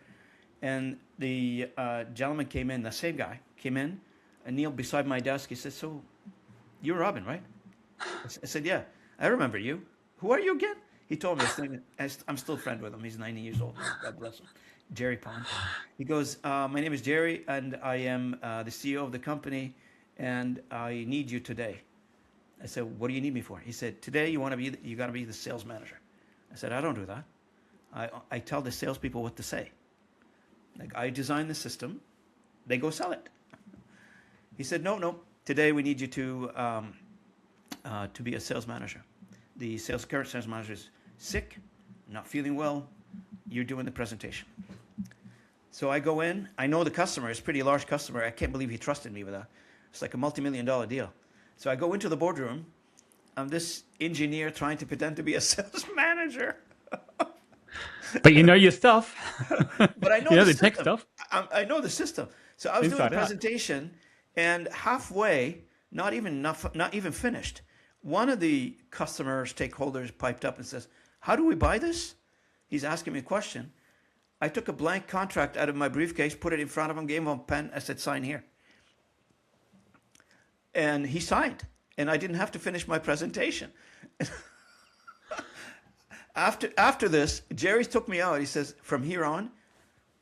and the gentleman came in, the same guy came in, and kneeled beside my desk. He said, "So, you're Robin, right?" I said, "Yeah, I remember you. Who are you again?" He told me. I'm still friend with him. He's 90 years old. God bless him. Jerry Pond. He goes, "My name is Jerry, and I am the CEO of the company, and I need you today." I said, "What do you need me for?" He said, "Today you got to be the sales manager." I said, "I don't do that. I tell the salespeople what to say. Like, I design the system, they go sell it." He said, "No. Today we need you to be a sales manager. The current sales manager is sick, not feeling well. You're doing the presentation." So I go in. I know the customer is a pretty large customer. I can't believe he trusted me with that. It's like a multi-million-dollar deal. So I go into the boardroom. I'm this engineer trying to pretend to be a sales manager. But you know your stuff. But I know you know the the tech system. stuff. I know the system. So I was doing Inside the out. presentation, and halfway, not even finished, one of the customer stakeholders piped up and says, "How do we buy this?" He's asking me a question. I took a blank contract out of my briefcase, put it in front of him, gave him a pen. I said, "Sign here." And he signed, and I didn't have to finish my presentation. After this, Jerry took me out. He says, "From here on,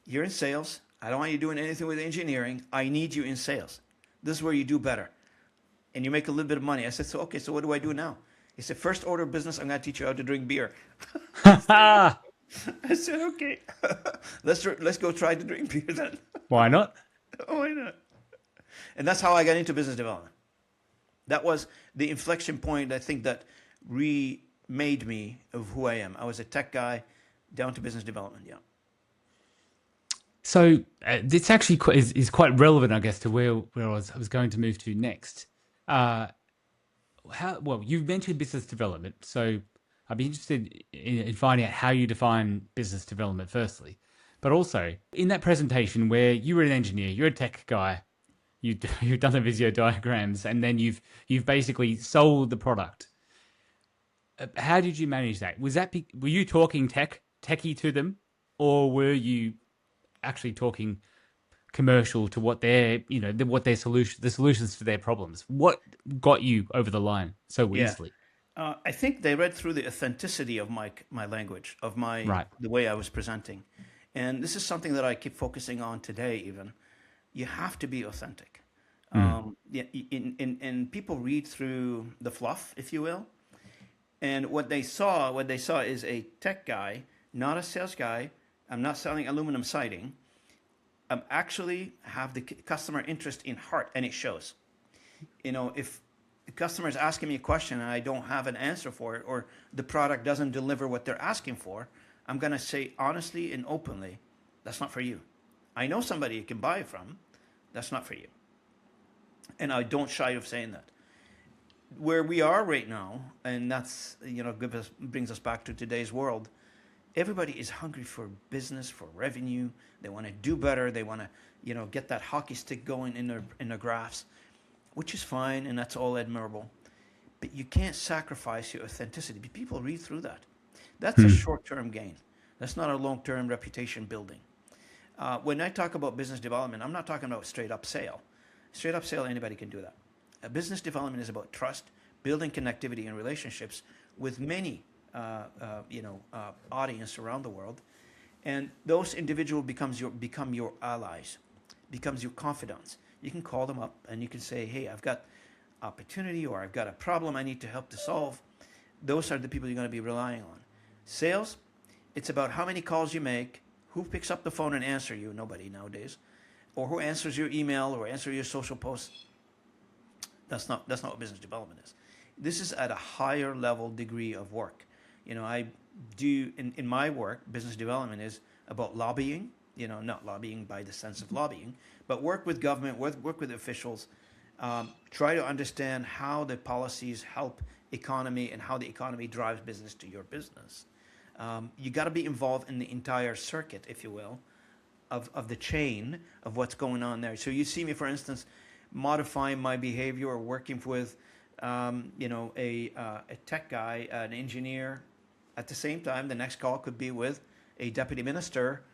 you're in sales. I don't want you doing anything with engineering. I need you in sales. This is where you do better, and you make a little bit of money." I said, "So okay, so what do I do now?" He said, "First order of business, I'm going to teach you how to drink beer." I said, "Okay, let's go try to drink beer then." Why not? Why not? And that's how I got into business development. That was the inflection point, I think, that remade me of who I am. I was a tech guy down to business development. Yeah. So this actually is quite relevant, I guess, to where I was going to move to next. Well, you've mentioned business development, so I'd be interested in finding out how you define business development firstly, but also in that presentation where you were an engineer, you're a tech guy, you've done the Visio diagrams, and then you've basically sold the product. How did you manage that? Were you talking techie to them, or were you actually talking commercial to what the solutions to their problems? What got you over the line so easily? I think they read through the authenticity of my language, of the way I was presenting, and this is something that I keep focusing on today. Even you have to be authentic. And people read through the fluff, if you will, and what they saw is a tech guy, not a sales guy. I'm not selling aluminum siding. I actually have the customer interest in heart, and it shows. If the customer is asking me a question and I don't have an answer for it, or the product doesn't deliver what they're asking for, I'm going to say honestly and openly, "That's not for you. I know somebody you can buy it from. That's not for you." And I don't shy of saying that. Where we are right now, and that's brings us back to today's world. Everybody is hungry for business, for revenue. They want to do better. They want to, get that hockey stick going in their graphs, which is fine, and that's all admirable. But you can't sacrifice your authenticity. People read through that. That's a short-term gain. That's not a long-term reputation building. When I talk about business development, I'm not talking about straight-up sale. Straight-up sale, anybody can do that. business development is about trust, building connectivity and relationships with many, audience around the world. And those individuals become your allies, becomes your confidants. You can call them up and you can say, hey, I've got opportunity or I've got a problem I need to help to solve. Those are the people you're going to be relying on. Sales, it's about how many calls you make, who picks up the phone and answer you, nobody nowadays, or who answers your email or answers your social posts. That's not what business development is. This is at a higher level degree of work. I do in my work, business development is about lobbying, not lobbying by the sense of lobbying, but work with government, work with officials, try to understand how the policies help economy and how the economy drives business to your business. You got to be involved in the entire circuit, if you will, of the chain of what's going on there. So you see me, for instance, modifying my behavior or working with, a tech guy, an engineer. At the same time, the next call could be with a deputy minister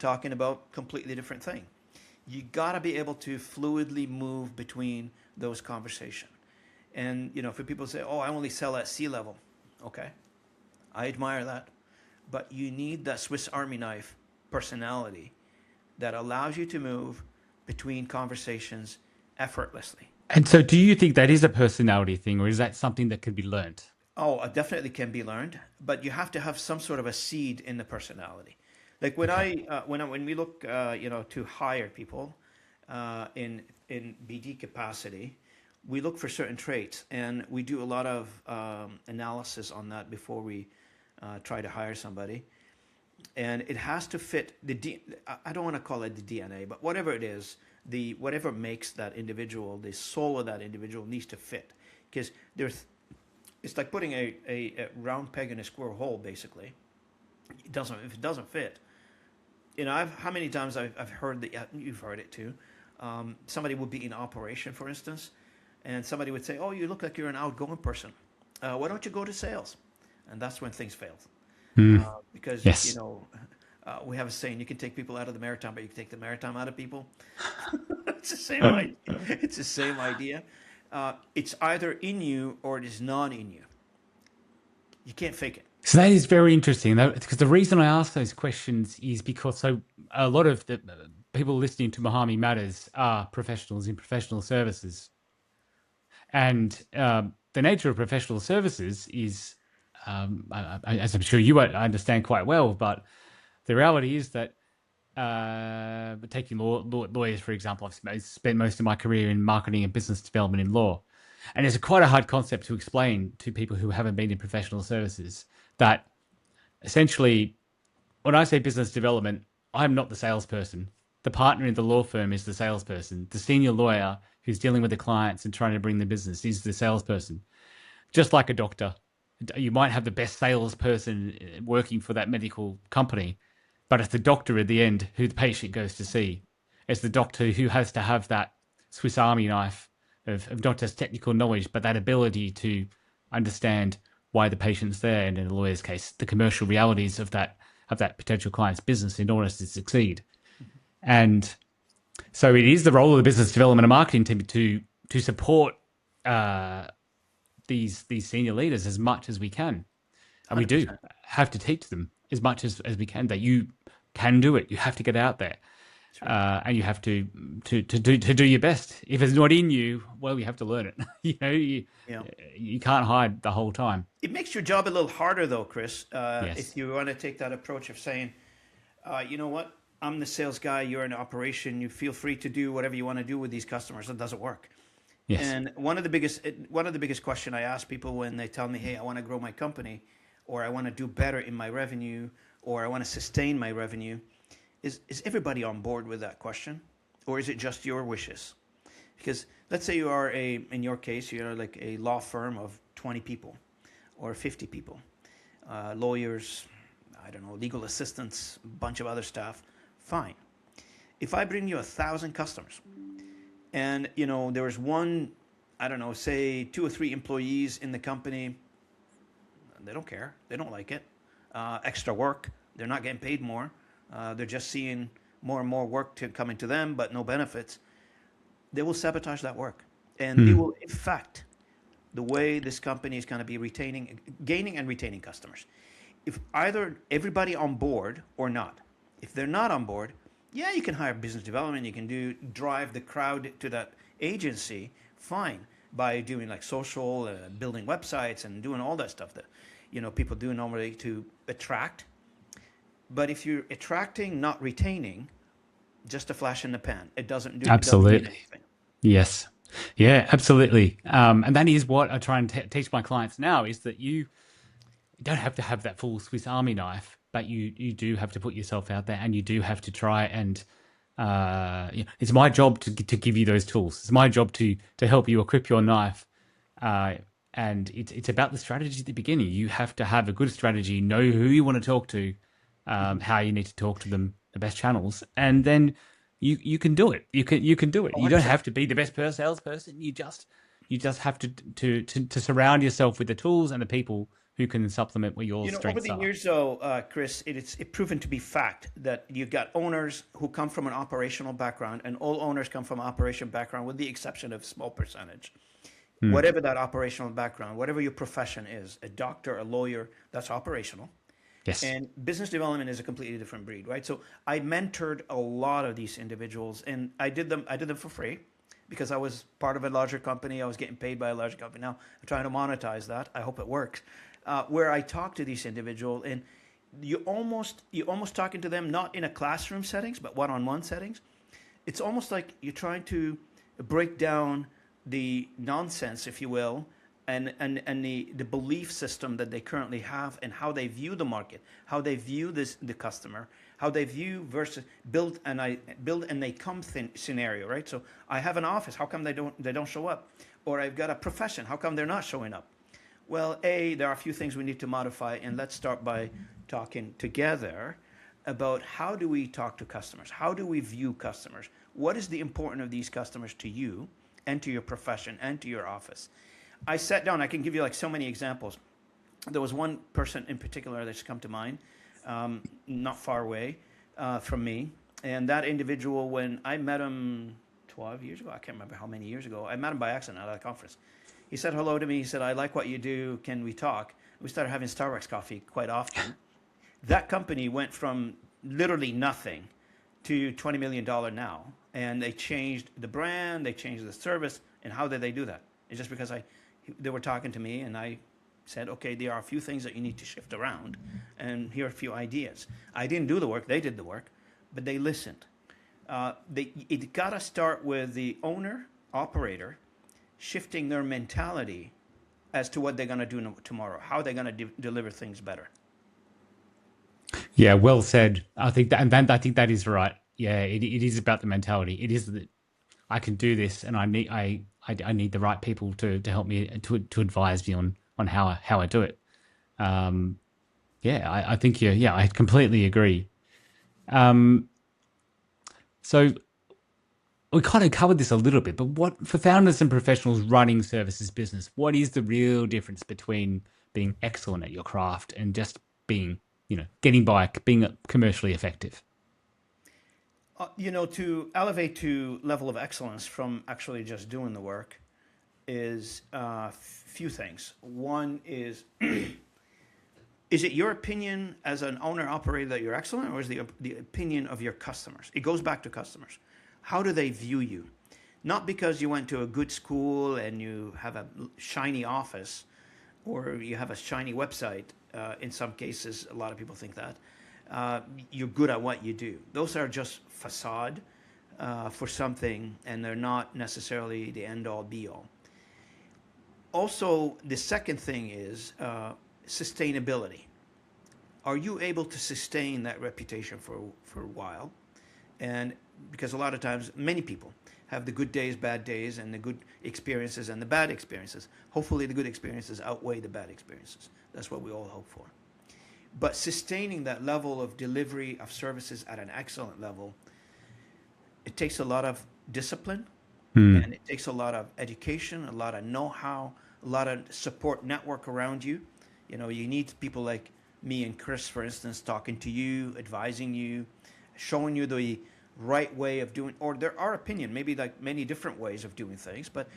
talking about completely different thing. You got to be able to fluidly move between those conversations. And, for people to say, oh, I only sell at C-level. Okay, I admire that. But you need that Swiss Army knife personality that allows you to move between conversations effortlessly. And so do you think that is a personality thing, or is that something that can be learned? Oh, it definitely can be learned, but you have to have some sort of a seed in the personality. Like when when we look, to hire people in BD capacity, we look for certain traits, and we do a lot of analysis on that before we try to hire somebody. And it has to fit I don't want to call it the DNA, but whatever it is, whatever makes that individual, the soul of that individual needs to fit, because it's like putting a round peg in a square hole. Basically, if it doesn't fit, how many times I've heard that, you've heard it too. Somebody would be in operation, for instance, and somebody would say, "Oh, you look like you're an outgoing person. Why don't you go to sales?" And that's when things fail, because Yes. we have a saying: you can take people out of the maritime, but you can take the maritime out of people. It's the same idea. It's the same idea. It's either in you or it is not in you. You can't fake it. So that is very interesting, though, because the reason I ask those questions is because a lot of the people listening to Muhami Matters are professionals in professional services. And the nature of professional services is, as I'm sure you understand quite well, but the reality is that taking lawyers, for example, I've spent most of my career in marketing and business development in law. And it's quite a hard concept to explain to people who haven't been in professional services that essentially, when I say business development, I'm not the salesperson. The partner in the law firm is the salesperson. The senior lawyer who's dealing with the clients and trying to bring the business is the salesperson. Just like a doctor, you might have the best salesperson working for that medical company, but it's the doctor at the end who the patient goes to see. It's the doctor who has to have that Swiss Army knife of not just technical knowledge, but that ability to understand why the patient's there, and in a lawyer's case, the commercial realities of that potential client's business in order to succeed. And so it is the role of the business development and marketing team to support these senior leaders as much as we can. And 100%. We do have to teach them as much as we can that you can do it. You have to get out there. And you have to do your best. If it's not in you, well, you have to learn it. You can't hide the whole time. It makes your job a little harder, though, Chris. Yes. If you want to take that approach of saying, you know what, I'm the sales guy, you're in operation, you feel free to do whatever you want to do with these customers. It doesn't work. Yes. And one of the biggest questions I ask people when they tell me, hey, I want to grow my company, or I want to do better in my revenue, or I want to sustain my revenue. Is everybody on board with that question, or is it just your wishes? Because let's say you are in your case, you're like a law firm of 20 people or 50 people, lawyers, I don't know, legal assistants, a bunch of other staff. Fine. If I bring you 1,000 customers and, there was one, I don't know, say 2 or 3 employees in the company, they don't care. They don't like it. Extra work. They're not getting paid more. They're just seeing more and more work coming to them, but no benefits. They will sabotage that work. and they will affect the way this company is going to be gaining and retaining customers. If either everybody on board or not. If they're not on board, yeah, you can hire business development, you can drive the crowd to that agency, fine, by doing like social, building websites and doing all that stuff that, people do normally to attract. But if you're attracting, not retaining, just a flash in the pan. It doesn't mean Absolutely. anything. Yes. Yeah, absolutely. And that is what I try and teach my clients now, is that you don't have to have that full Swiss Army knife, but you do have to put yourself out there, and you do have to try and it's my job to give you those tools. It's my job to help you equip your knife. And it's about the strategy at the beginning. You have to have a good strategy, know who you want to talk to, how you need to talk to them, the best channels, and then you can do it. You can do it. You don't have to be the best salesperson. You just have to surround yourself with the tools and the people who can supplement what your strengths are. Over the years, though, Chris, it's proven to be fact that you've got owners who come from an operational background, and all owners come from an operational background, with the exception of a small percentage. Whatever that operational background, whatever your profession is, a doctor, a lawyer, that's operational. Yes. And business development is a completely different breed, right? So I mentored a lot of these individuals, and I did them for free because I was part of a larger company. I was getting paid by a larger company. Now I'm trying to monetize that. I hope it works. Where I talk to these individuals, and you almost talking to them not in a classroom settings, but one-on-one settings. It's almost like you're trying to break down the nonsense, if you will, and the belief system that they currently have, and how they view the market, how they view the customer, how they view versus build and they come scenario, right? So I have an office. How come they don't show up? Or I've got a profession. How come they're not showing up? Well, there are a few things we need to modify, and let's start by talking together about how do we talk to customers? How do we view customers? What is the importance of these customers to you and to your profession and to your office? I sat down. I can give you like so many examples. There was one person in particular that's come to mind, not far away from me. And that individual, when I met him 12 years ago, I can't remember how many years ago, I met him by accident at a conference. He said hello to me. He said, I like what you do. Can we talk? We started having Starbucks coffee quite often. That company went from literally nothing to $20 million now. And they changed the brand, they changed the service. And how did they do that? It's just because they were talking to me, and I said, okay, there are a few things that you need to shift around, and here are a few ideas. I didn't do the work, they did the work, but they listened. It got to start with the owner, operator, shifting their mentality as to what they're going to do tomorrow, how they're going to deliver things better. Yeah, well said. I think that is right. Yeah, it is about the mentality. It is that I can do this, and I need the right people to help me, to advise me on how I do it. I think I completely agree. So we kind of covered this a little bit, but what, for founders and professionals running services business, what is the real difference between being excellent at your craft and just being, getting by, being commercially effective? To elevate to level of excellence from actually just doing the work is a few things. One is it your opinion as an owner operator that you're excellent, or is the opinion of your customers? It goes back to customers. How do they view you? Not because you went to a good school and you have a shiny office or you have a shiny website. In some cases, a lot of people think that. You're good at what you do. Those are just facade for something, and they're not necessarily the end-all, be-all. Also, the second thing is sustainability. Are you able to sustain that reputation for a while? And because a lot of times, many people have the good days, bad days, and the good experiences and the bad experiences. Hopefully the good experiences outweigh the bad experiences. That's what we all hope for. But sustaining that level of delivery of services at an excellent level, it takes a lot of discipline, and it takes a lot of education, a lot of know-how, a lot of support network around you. You need people like me and Chris, for instance, talking to you, advising you, showing you the right way of doing, or there are opinion, maybe like many different ways of doing things, but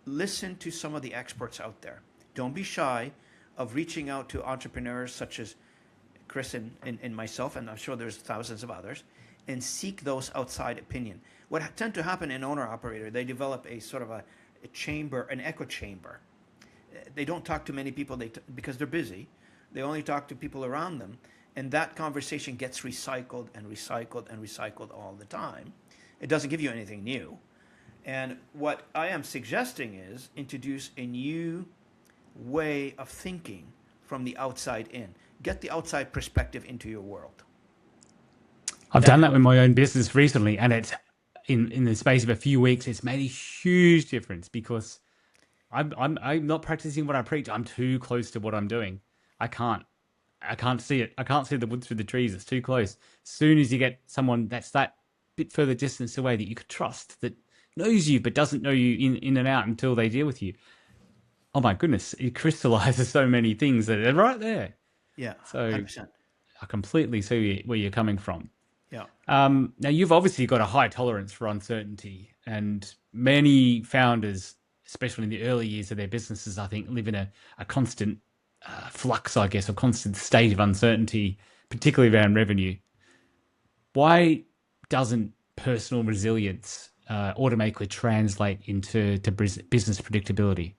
listen to some of the experts out there. Don't be shy of reaching out to entrepreneurs such as Chris and myself, and I'm sure there's thousands of others, and seek those outside opinion. What tend to happen in owner-operator, they develop a sort of a chamber, an echo chamber. They don't talk to many people because they're busy. They only talk to people around them, and that conversation gets recycled and recycled and recycled all the time. It doesn't give you anything new. And what I am suggesting is introduce a new way of thinking from the outside in. Get the outside perspective into your world. I've done that with my own business recently, and it's in the space of a few weeks, it's made a huge difference because I'm not practicing what I preach. I'm too close to what I'm doing. I can't see it. I can't see the wood through the trees. It's too close. As soon as you get someone that's that bit further distance away that you could trust, that knows you but doesn't know you in and out until they deal with you. Oh my goodness, it crystallizes so many things that are right there. Yeah, so 100%. I completely see where you're coming from. Yeah. Now, you've obviously got a high tolerance for uncertainty, and many founders, especially in the early years of their businesses, I think, live in a constant flux, I guess, a constant state of uncertainty, particularly around revenue. Why doesn't personal resilience automatically translate into business predictability?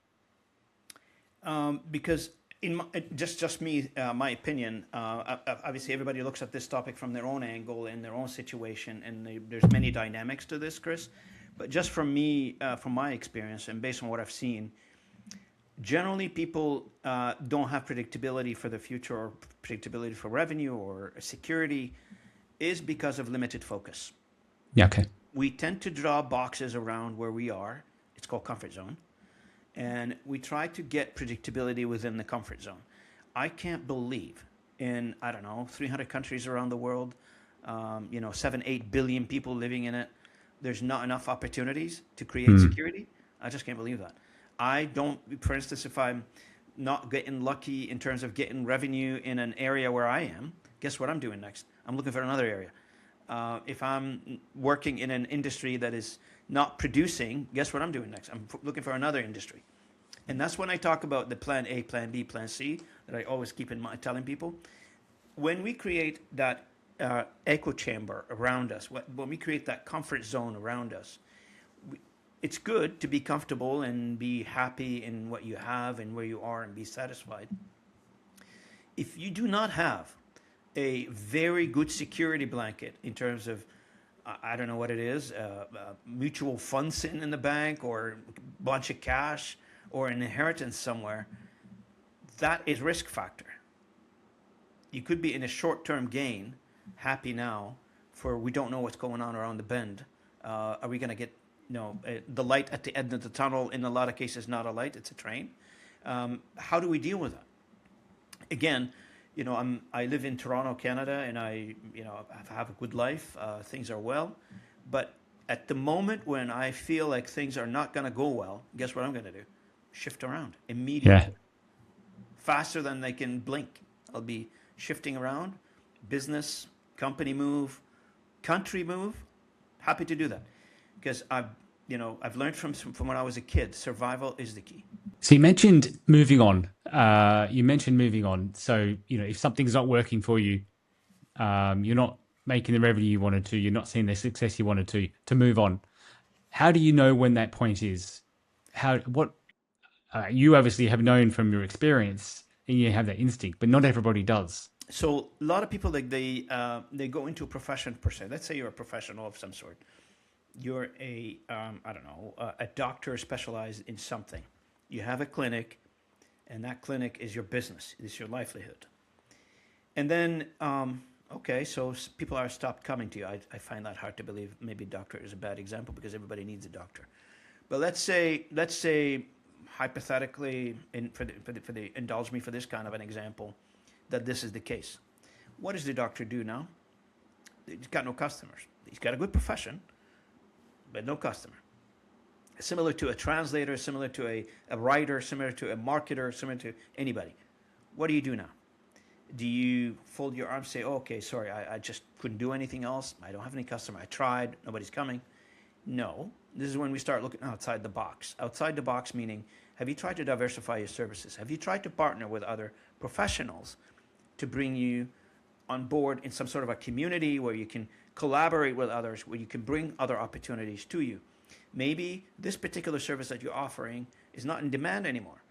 Because in just me, my opinion, obviously everybody looks at this topic from their own angle and their own situation, and there's many dynamics to this, Chris. But just from me, from my experience and based on what I've seen, generally people don't have predictability for the future or predictability for revenue or security is because of limited focus. Yeah, okay. We tend to draw boxes around where we are. It's called comfort zone. And we try to get predictability within the comfort zone. I can't believe in, 300 countries around the world, 7, 8 billion people living in it, there's not enough opportunities to create security. I just can't believe that. I don't, for instance, if I'm not getting lucky in terms of getting revenue in an area where I am, guess what I'm doing next? I'm looking for another area. If I'm working in an industry that is not producing, guess what I'm doing next? I'm looking for another industry. And that's when I talk about the plan A, plan B, plan C that I always keep in mind telling people. When we create that echo chamber around us, when we create that comfort zone around us, it's good to be comfortable and be happy in what you have and where you are and be satisfied. If you do not have a very good security blanket in terms of, I don't know what it is, mutual funds sitting in the bank or a bunch of cash or an inheritance somewhere, that is risk factor. You could be in a short-term gain, happy now, for we don't know what's going on around the bend. Are we going to get the light at the end of the tunnel? In a lot of cases, not a light, it's a train. How do we deal with that? Again, I live in Toronto, Canada, and I have a good life. Things are well, but at the moment when I feel like things are not going to go well, guess what I'm going to do? Shift around immediately, faster than they can blink. I'll be shifting around, business, company move, country move. Happy to do that because I've learned from when I was a kid. Survival is the key. So you mentioned moving on. So, if something's not working for you, you're not making the revenue you wanted to, you're not seeing the success you wanted to move on. How do you know when that point is? You obviously have known from your experience and you have that instinct, but not everybody does. So a lot of people, they go into a profession per se. Let's say you're a professional of some sort. You're a doctor specialized in something. You have a clinic, and that clinic is your business. It's your livelihood. And then, so people are stopped coming to you. I find that hard to believe. Maybe doctor is a bad example because everybody needs a doctor. But let's say hypothetically, indulge me for this kind of an example, that this is the case. What does the doctor do now? He's got no customers. He's got a good profession, but no customer. Similar to a translator, similar to a writer, similar to a marketer, similar to anybody. What do you do now? Do you fold your arms and say, okay, sorry, I just couldn't do anything else. I don't have any customer. I tried. Nobody's coming. No. This is when we start looking outside the box. Outside the box meaning, have you tried to diversify your services? Have you tried to partner with other professionals to bring you on board in some sort of a community where you can collaborate with others, where you can bring other opportunities to you? Maybe this particular service that you're offering is not in demand anymore.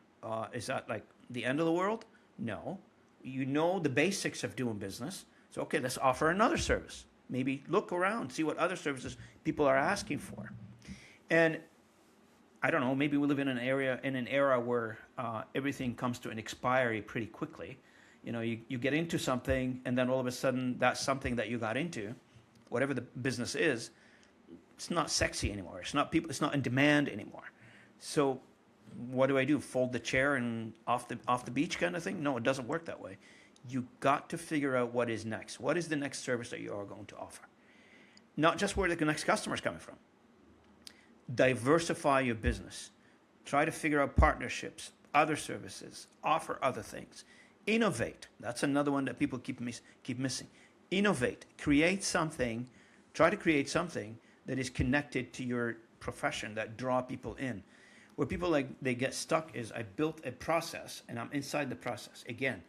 Is that like the end of the world? No. You know the basics of doing business. So, okay, let's offer another service. Maybe look around, see what other services people are asking for. And I don't know, maybe we live in an era where everything comes to an expiry pretty quickly. You know, you get into something, and then all of a sudden, that something that you got into, whatever the business is, it's not sexy anymore. It's not in demand anymore. So what do? Fold the chair and off the beach kind of thing? No, it doesn't work that way. You got to figure out what is next. What is the next service that you are going to offer? Not just where the next customer is coming from. Diversify your business. Try to figure out partnerships, other services, offer other things. Innovate. That's another one that people keep missing. Innovate. Create something. Try to create something that is connected to your profession, that draw people in. Where people they get stuck is, I built a process and I'm inside the process. Again,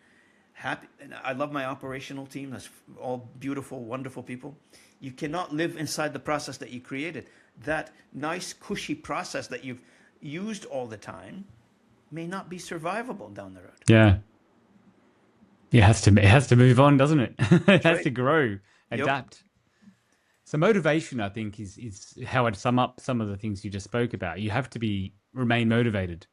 happy. And I love my operational team. That's all beautiful, wonderful people. You cannot live inside the process that you created. That nice, cushy process that you've used all the time may not be survivable down the road. Yeah. It has to move on, doesn't it? It has right. to grow, adapt. Yep. So motivation, I think, is how I'd sum up some of the things you just spoke about. You have to remain motivated.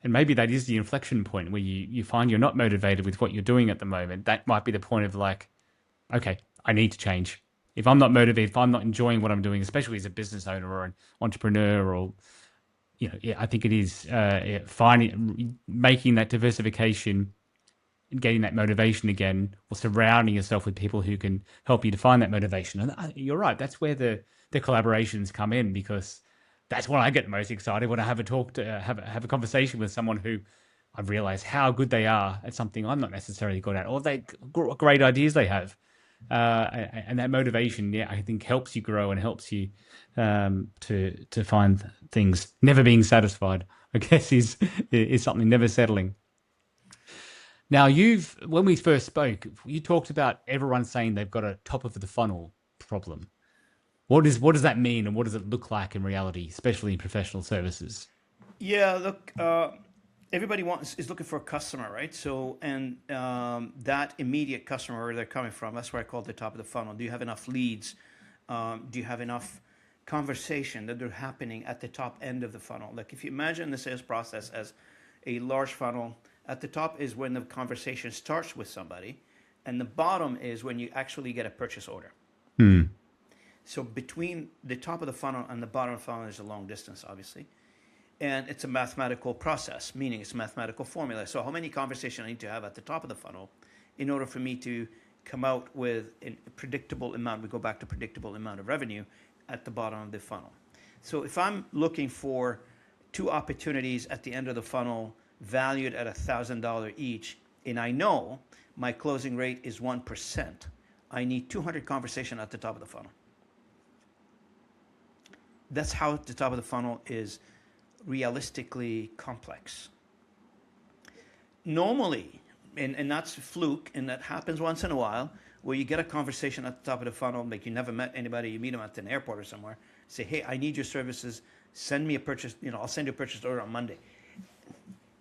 And maybe that is the inflection point where you find you're not motivated with what you're doing at the moment. That might be the point of like, okay, I need to change. If I'm not motivated, if I'm not enjoying what I'm doing, especially as a business owner or an entrepreneur, or, you know, I think it is making that diversification, getting that motivation again, or surrounding yourself with people who can help you to find that motivation. And you're right, that's where the collaborations come in, because that's when I get most excited, when I have a conversation with someone who I realize how good they are at something I'm not necessarily good at, or what great ideas they have. And that motivation, I think helps you grow and helps you to find things. Never being satisfied, I guess, is something, never settling. Now, when we first spoke, you talked about everyone saying they've got a top of the funnel problem. What does that mean, and what does it look like in reality, especially in professional services? Yeah, look, everybody is looking for a customer, right? So, and that immediate customer, where they're coming from, that's where I call it the top of the funnel. Do you have enough leads? Do you have enough conversation that are happening at the top end of the funnel? Like, if you imagine the sales process as a large funnel, at the top is when the conversation starts with somebody, and the bottom is when you actually get a purchase order. So between the top of the funnel and the bottom of the funnel is a long distance, obviously. And it's a mathematical process, meaning it's a mathematical formula. So how many conversations I need to have at the top of the funnel in order for me to come out with a predictable amount, we go back to predictable amount of revenue at the bottom of the funnel. So if I'm looking for 2 opportunities at the end of the funnel valued at $1,000 each, and I know my closing rate is 1%, I need 200 conversations at the top of the funnel. That's how the top of the funnel is realistically complex. Normally, and that's a fluke, and that happens once in a while, where you get a conversation at the top of the funnel, like you never met anybody, you meet them at an airport or somewhere, say, hey, I need your services, send me a purchase, I'll send you a purchase order on Monday.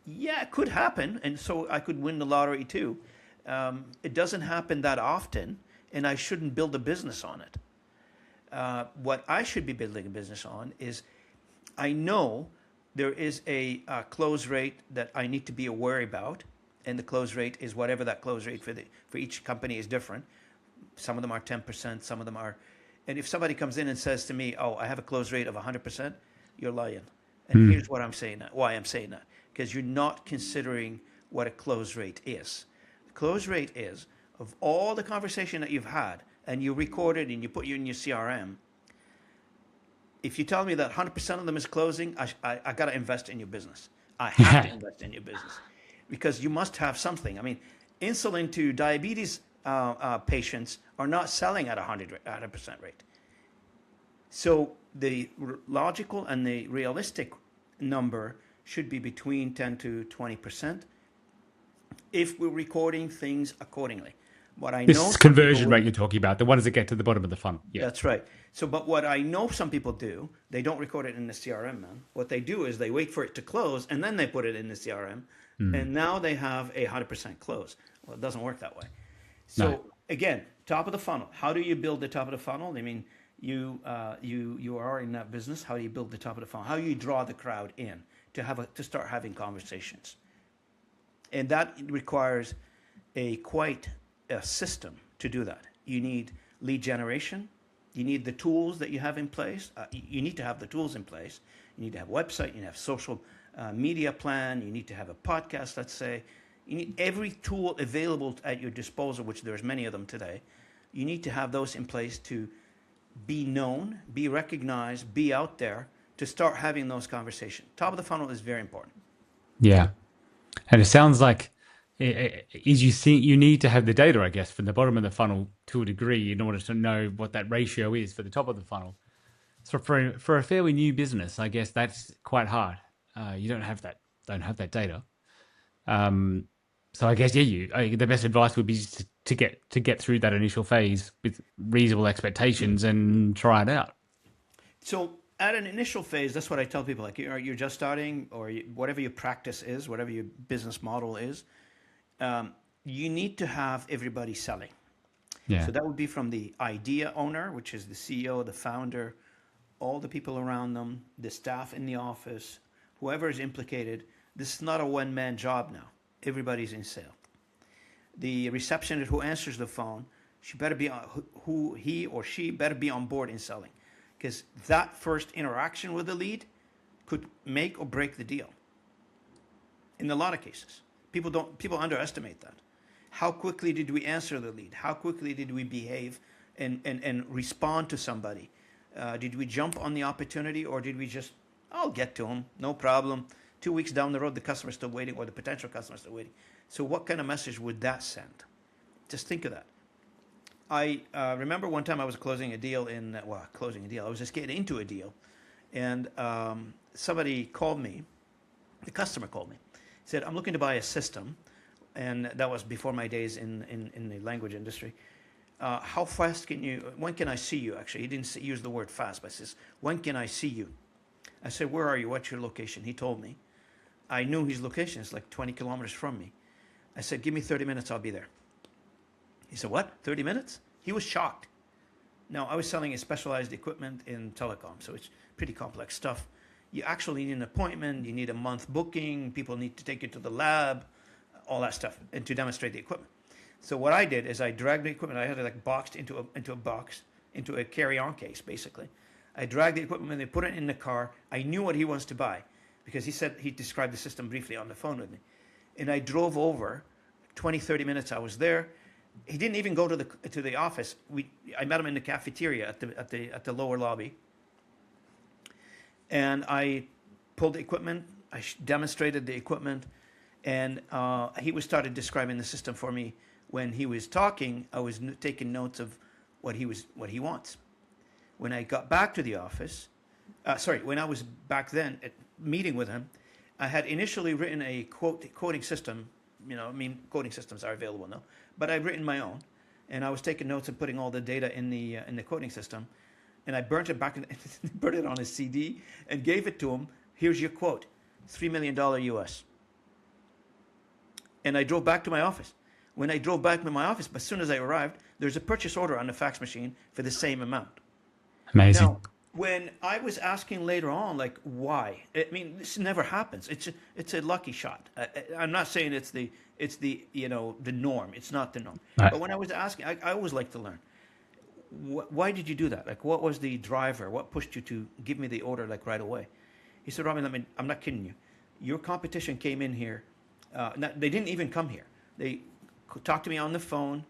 Yeah, it could happen, and so I could win the lottery too. It doesn't happen that often, and I shouldn't build a business on it. What I should be building a business on is, I know there is a close rate that I need to be aware about, and the close rate is whatever that close rate for each company is different. Some of them are 10%, some of them are, and if somebody comes in and says to me, oh, I have a close rate of 100%, you're lying. And here's what I'm saying that, why I'm saying that. Because you're not considering what a close rate is. The close rate is, of all the conversation that you've had, and you record it and you put you in your CRM, if you tell me that 100% of them is closing, I got to invest in your business. I have to invest in your business, because you must have something. I mean, insulin to diabetes patients are not selling at 100% rate. So the logical and the realistic number should be between 10 to 20% if we're recording things accordingly. What I know This some people conversion will. rate you're talking about, the ones that get to the bottom of the funnel. Yeah. That's right. So, but what I know some people do, they don't record it in the CRM, man. What they do is they wait for it to close and then they put it in the CRM, and now they have a 100% close. Well, it doesn't work that way. So No. again, top of the funnel. How do you build the top of the funnel? I mean, you are in that business. How do you build the top of the funnel? How do you draw the crowd in to start having conversations? And that requires quite a system to do that. You need lead generation. You need the tools that you have in place. You need to have the tools in place. You need to have a website. You need to have social media plan. You need to have a podcast, let's say. You need every tool available at your disposal, which there's many of them today. You need to have those in place to be known, be recognized, be out there, to start having those conversations. Top of the funnel is very important. Yeah. And it sounds like you need to have the data, I guess, from the bottom of the funnel to a degree in order to know what that ratio is for the top of the funnel. So for a fairly new business, I guess that's quite hard. You don't have that data. So I guess the best advice would be just to get through that initial phase with reasonable expectations and try it out. So at an initial phase, that's what I tell people. Like you're just starting, or whatever your practice is, whatever your business model is, you need to have everybody selling. Yeah. So that would be from the idea owner, which is the CEO, the founder, all the people around them, the staff in the office, whoever is implicated. This is not a one-man job now. Everybody's in sale. The receptionist who answers the phone, she better be he or she better be on board in selling, because that first interaction with the lead could make or break the deal. In a lot of cases, people underestimate that. How quickly did we answer the lead? How quickly did we behave and respond to somebody? Did we jump on the opportunity, or did we just, I'll get to him, no problem. 2 weeks down the road, the customer's still waiting, or the potential customer's still waiting. So what kind of message would that send? Just think of that. I remember one time I was closing a deal I was just getting into a deal, and somebody called me. The customer called me. He said, I'm looking to buy a system, and that was before my days in the language industry. How fast when can I see you? Actually, he didn't use the word fast, but he says, when can I see you? I said, where are you? What's your location? He told me. I knew his location. It's like 20 kilometers from me. I said, give me 30 minutes. I'll be there. He said, what? 30 minutes? He was shocked. Now, I was selling a specialized equipment in telecom, so it's pretty complex stuff. You actually need an appointment. You need a month booking. People need to take you to the lab, all that stuff, and to demonstrate the equipment. So what I did is I dragged the equipment. I had it like boxed into a box, into a carry-on case, basically. I dragged the equipment and they put it in the car. I knew what he wants to buy because he described the system briefly on the phone with me. And I drove over 20, 30 minutes. I was there. He didn't even go to the office. I met him in the cafeteria at the lower lobby. And I pulled the equipment. I demonstrated the equipment. And he started describing the system for me. When he was talking, I was taking notes of what he wants. When I got back to the office, when I was back then at meeting with him, I had initially written a quoting system. Quoting systems are available now, but I'd written my own, and I was taking notes and putting all the data in the quoting system, and I burnt it burnt it on a CD and gave it to him. Here's your quote, $3 million US. And I drove back to my office. When I drove back to my office, as soon as I arrived, there's a purchase order on the fax machine for the same amount. Amazing. Now, when I was asking later on, like, why? I mean, this never happens. It's a lucky shot. I'm not saying it's the norm. It's not the norm. Right. But when I was asking, I always like to learn. Why did you do that? Like, what was the driver? What pushed you to give me the order like right away? He said, Robin, I'm not kidding you. Your competition came in here. They didn't even come here. They talked to me on the phone.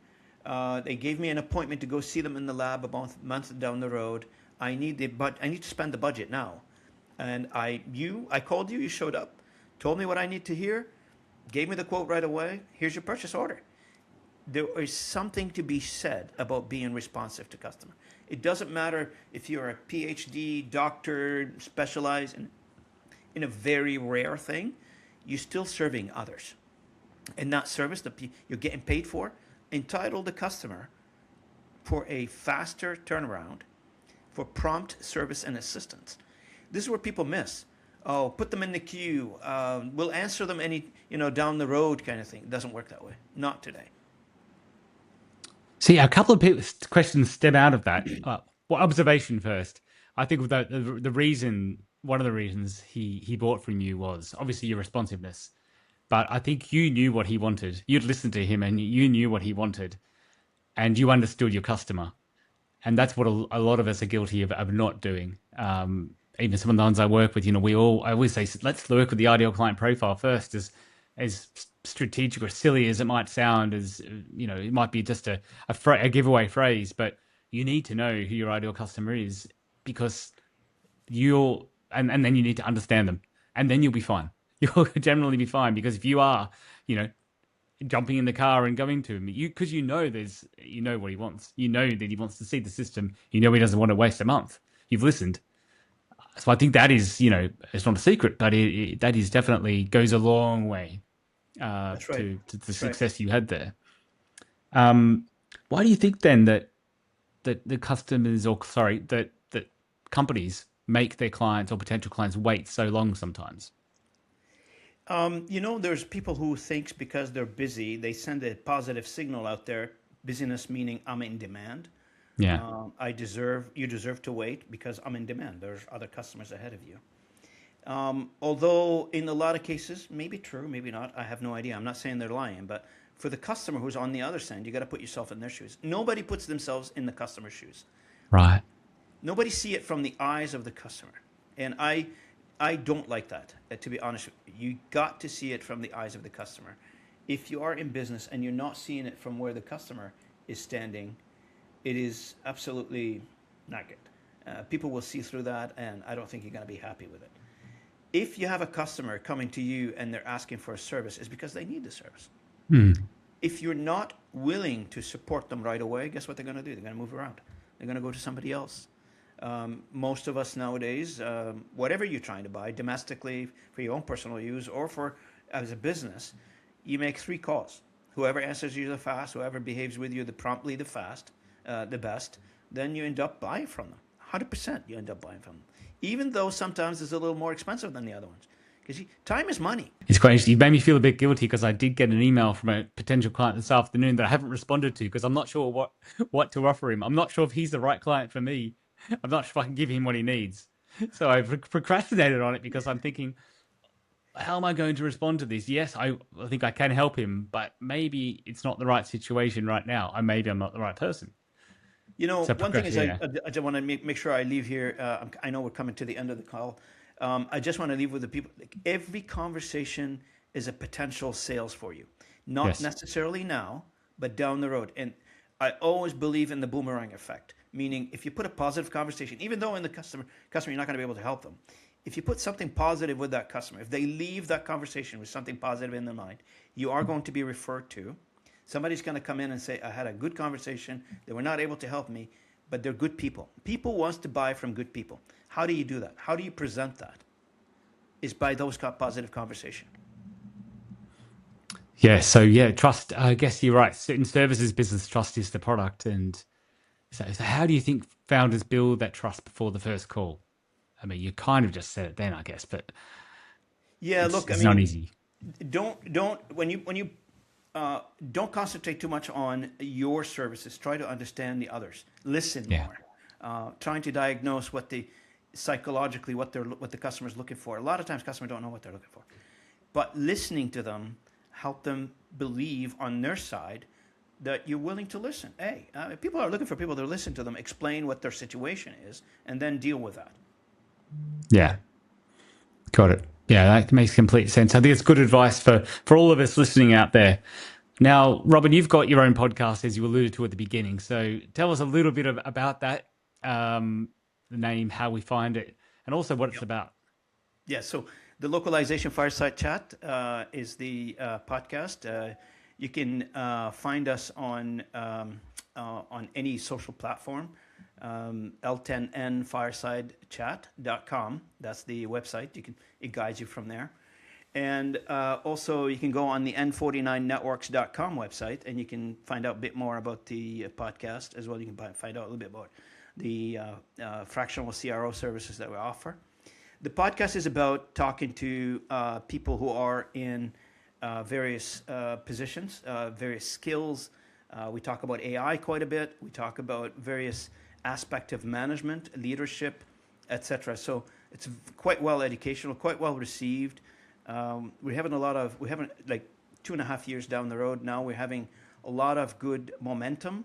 They gave me an appointment to go see them in the lab about a month down the road. I need to spend the budget now. And I called you, you showed up, told me what I need to hear, gave me the quote right away. Here's your purchase order. there is something to be said about being responsive to customer. It doesn't matter if you're a PhD, doctor, specialized in a very rare thing, you're still serving others. And that service that you're getting paid for, entitle the customer for a faster turnaround, for prompt service and assistance. This is where people miss. Oh, put them in the queue. We'll answer them down the road kind of thing. It doesn't work that way. Not today. See, a couple of questions stem out of that. Observation first. I think the reason, one of the reasons he bought from you was obviously your responsiveness. But I think you knew what he wanted. You'd listened to him and you knew what he wanted. And you understood your customer. And that's what a lot of us are guilty of not doing. Even some of the ones I work with, I always say, let's work with the ideal client profile first, as strategic or silly as it might sound, it might be just a giveaway phrase, but you need to know who your ideal customer is, because and then you need to understand them, and then you'll be fine. You'll generally be fine, because if you are, jumping in the car and going to him, because you know what he wants. You know that he wants to see the system. You know he doesn't want to waste a month. You've listened. So I think that is, it's not a secret, but that is definitely goes a long way That's right. to the That's success you had there. Why do you think then that the customers, that companies make their clients or potential clients wait so long sometimes? There's people who think because they're busy, they send a positive signal out there. Busyness meaning I'm in demand. Yeah. You deserve to wait because I'm in demand. There's other customers ahead of you. Although in a lot of cases, maybe true, maybe not. I have no idea. I'm not saying they're lying, but for the customer who's on the other side, you got to put yourself in their shoes. Nobody puts themselves in the customer's shoes. Right. Nobody see it from the eyes of the customer. And I don't like that, to be honest. You got to see it from the eyes of the customer. If you are in business and you're not seeing it from where the customer is standing, it is absolutely not good. People will see through that, and I don't think you're going to be happy with it. If you have a customer coming to you and they're asking for a service, it's because they need the service. If you're not willing to support them right away, guess what they're going to do? They're going to move around. They're going to go to somebody else. Most of us nowadays, whatever you're trying to buy, domestically, for your own personal use, or as a business, you make 3 calls. Whoever answers you the fast, whoever behaves with you promptly the best, then you end up buying from them. 100% you end up buying from them. Even though sometimes it's a little more expensive than the other ones. Because time is money. It's quite interesting. You made me feel a bit guilty, because I did get an email from a potential client this afternoon that I haven't responded to, because I'm not sure what to offer him. I'm not sure if he's the right client for me. I'm not sure if I can give him what he needs. So I've procrastinated on it, because I'm thinking, how am I going to respond to this? Yes, I think I can help him, but maybe it's not the right situation right now. Maybe I'm not the right person. So one thing is, I just want to make sure I leave here. I know we're coming to the end of the call. I just want to leave with the people. Every conversation is a potential sales for you. Not necessarily now, but down the road. And I always believe in the boomerang effect, meaning if you put a positive conversation, even though in the customer you're not going to be able to help them, if you put something positive with that customer, if they leave that conversation with something positive in their mind, you are going to be referred to. Somebody's going to come in and say, I had a good conversation. They were not able to help me, but they're good people. People wants to buy from good people. How do you do that? How do you present that? Is by those positive conversation. Yeah. So trust. I guess you're right. In services business, trust is the product. And so how do you think founders build that trust before the first call? I mean, you kind of just said it then, I guess, but it's not easy. Don't when you don't concentrate too much on your services. Try to understand the others. Listen more. Trying to diagnose what the customer's looking for. A lot of times, customers don't know what they're looking for, but listening to them help them believe on their side that you're willing to listen. Hey, people are looking for people to listen to them, explain what their situation is, and then deal with that. Yeah, got it. Yeah, that makes complete sense. I think it's good advice for all of us listening out there. Now, Robin, you've got your own podcast, as you alluded to at the beginning. So tell us a little bit about that, the name, how we find it, and also what it's about. Yeah, so the Localization Fireside Chat is the podcast. You can find us on any social platform. L10nfiresidechat.com. That's the website. It guides you from there. And also, you can go on the N49Networks.com website, and you can find out a bit more about the podcast as well. You can find out a little bit about the fractional CRO services that we offer. The podcast is about talking to people who are in various positions, various skills. We talk about AI quite a bit. We talk about various aspects of management, leadership, etc. So it's quite well educational, quite well received. We haven't like 2.5 years down the road now. We're having a lot of good momentum.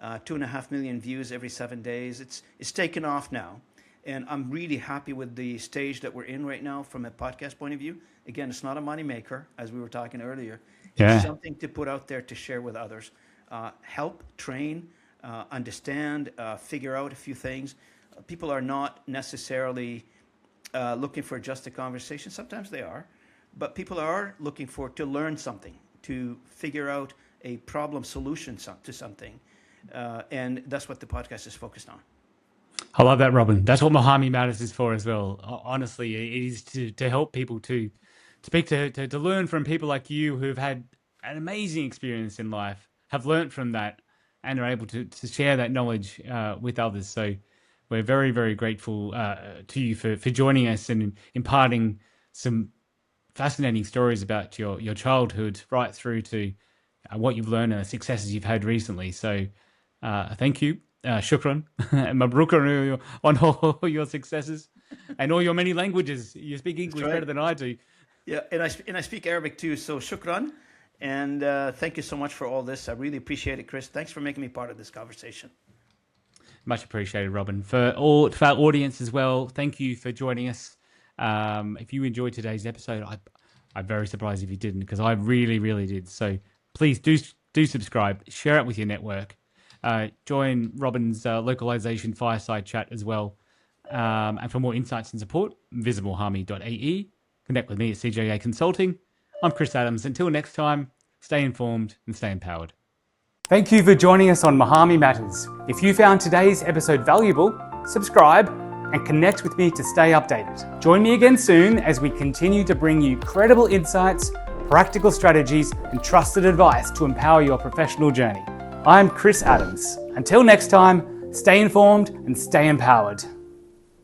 2.5 million views every 7 days. It's taken off now, and I'm really happy with the stage that we're in right now from a podcast point of view. Again, it's not a money maker, as we were talking earlier. Yeah. It's something to put out there to share with others. Help, train, understand, figure out a few things. People are not necessarily looking for just a conversation. Sometimes they are, but people are looking to learn something, to figure out a problem solution to something. And that's what the podcast is focused on. I love that, Robin. That's what Muhami Matters is for as well. Honestly, it is to help people to speak to learn from people like you who've had an amazing experience in life, have learned from that, and are able to share that knowledge with others. So we're very, very grateful to you for joining us and imparting some fascinating stories about your childhood right through to what you've learned and the successes you've had recently. So thank you. Shukran. Mabruk on all your successes and all your many languages. You speak English better than I do. Yeah, and I speak Arabic too, so shukran. And thank you so much for all this. I really appreciate it, Chris. Thanks for making me part of this conversation. Much appreciated, Robin. For our audience as well, thank you for joining us. If you enjoyed today's episode, I'm very surprised if you didn't, because I really, really did. So please do subscribe, share it with your network. Join Robin's localization fireside chat as well. And for more insights and support, visit muhami.ae. Connect with me at CJA Consulting. I'm Chris Adams. Until next time, stay informed and stay empowered. Thank you for joining us on Muhami Matters. If you found today's episode valuable, subscribe and connect with me to stay updated. Join me again soon as we continue to bring you credible insights, practical strategies, and trusted advice to empower your professional journey. I'm Chris Adams. Until next time, stay informed and stay empowered.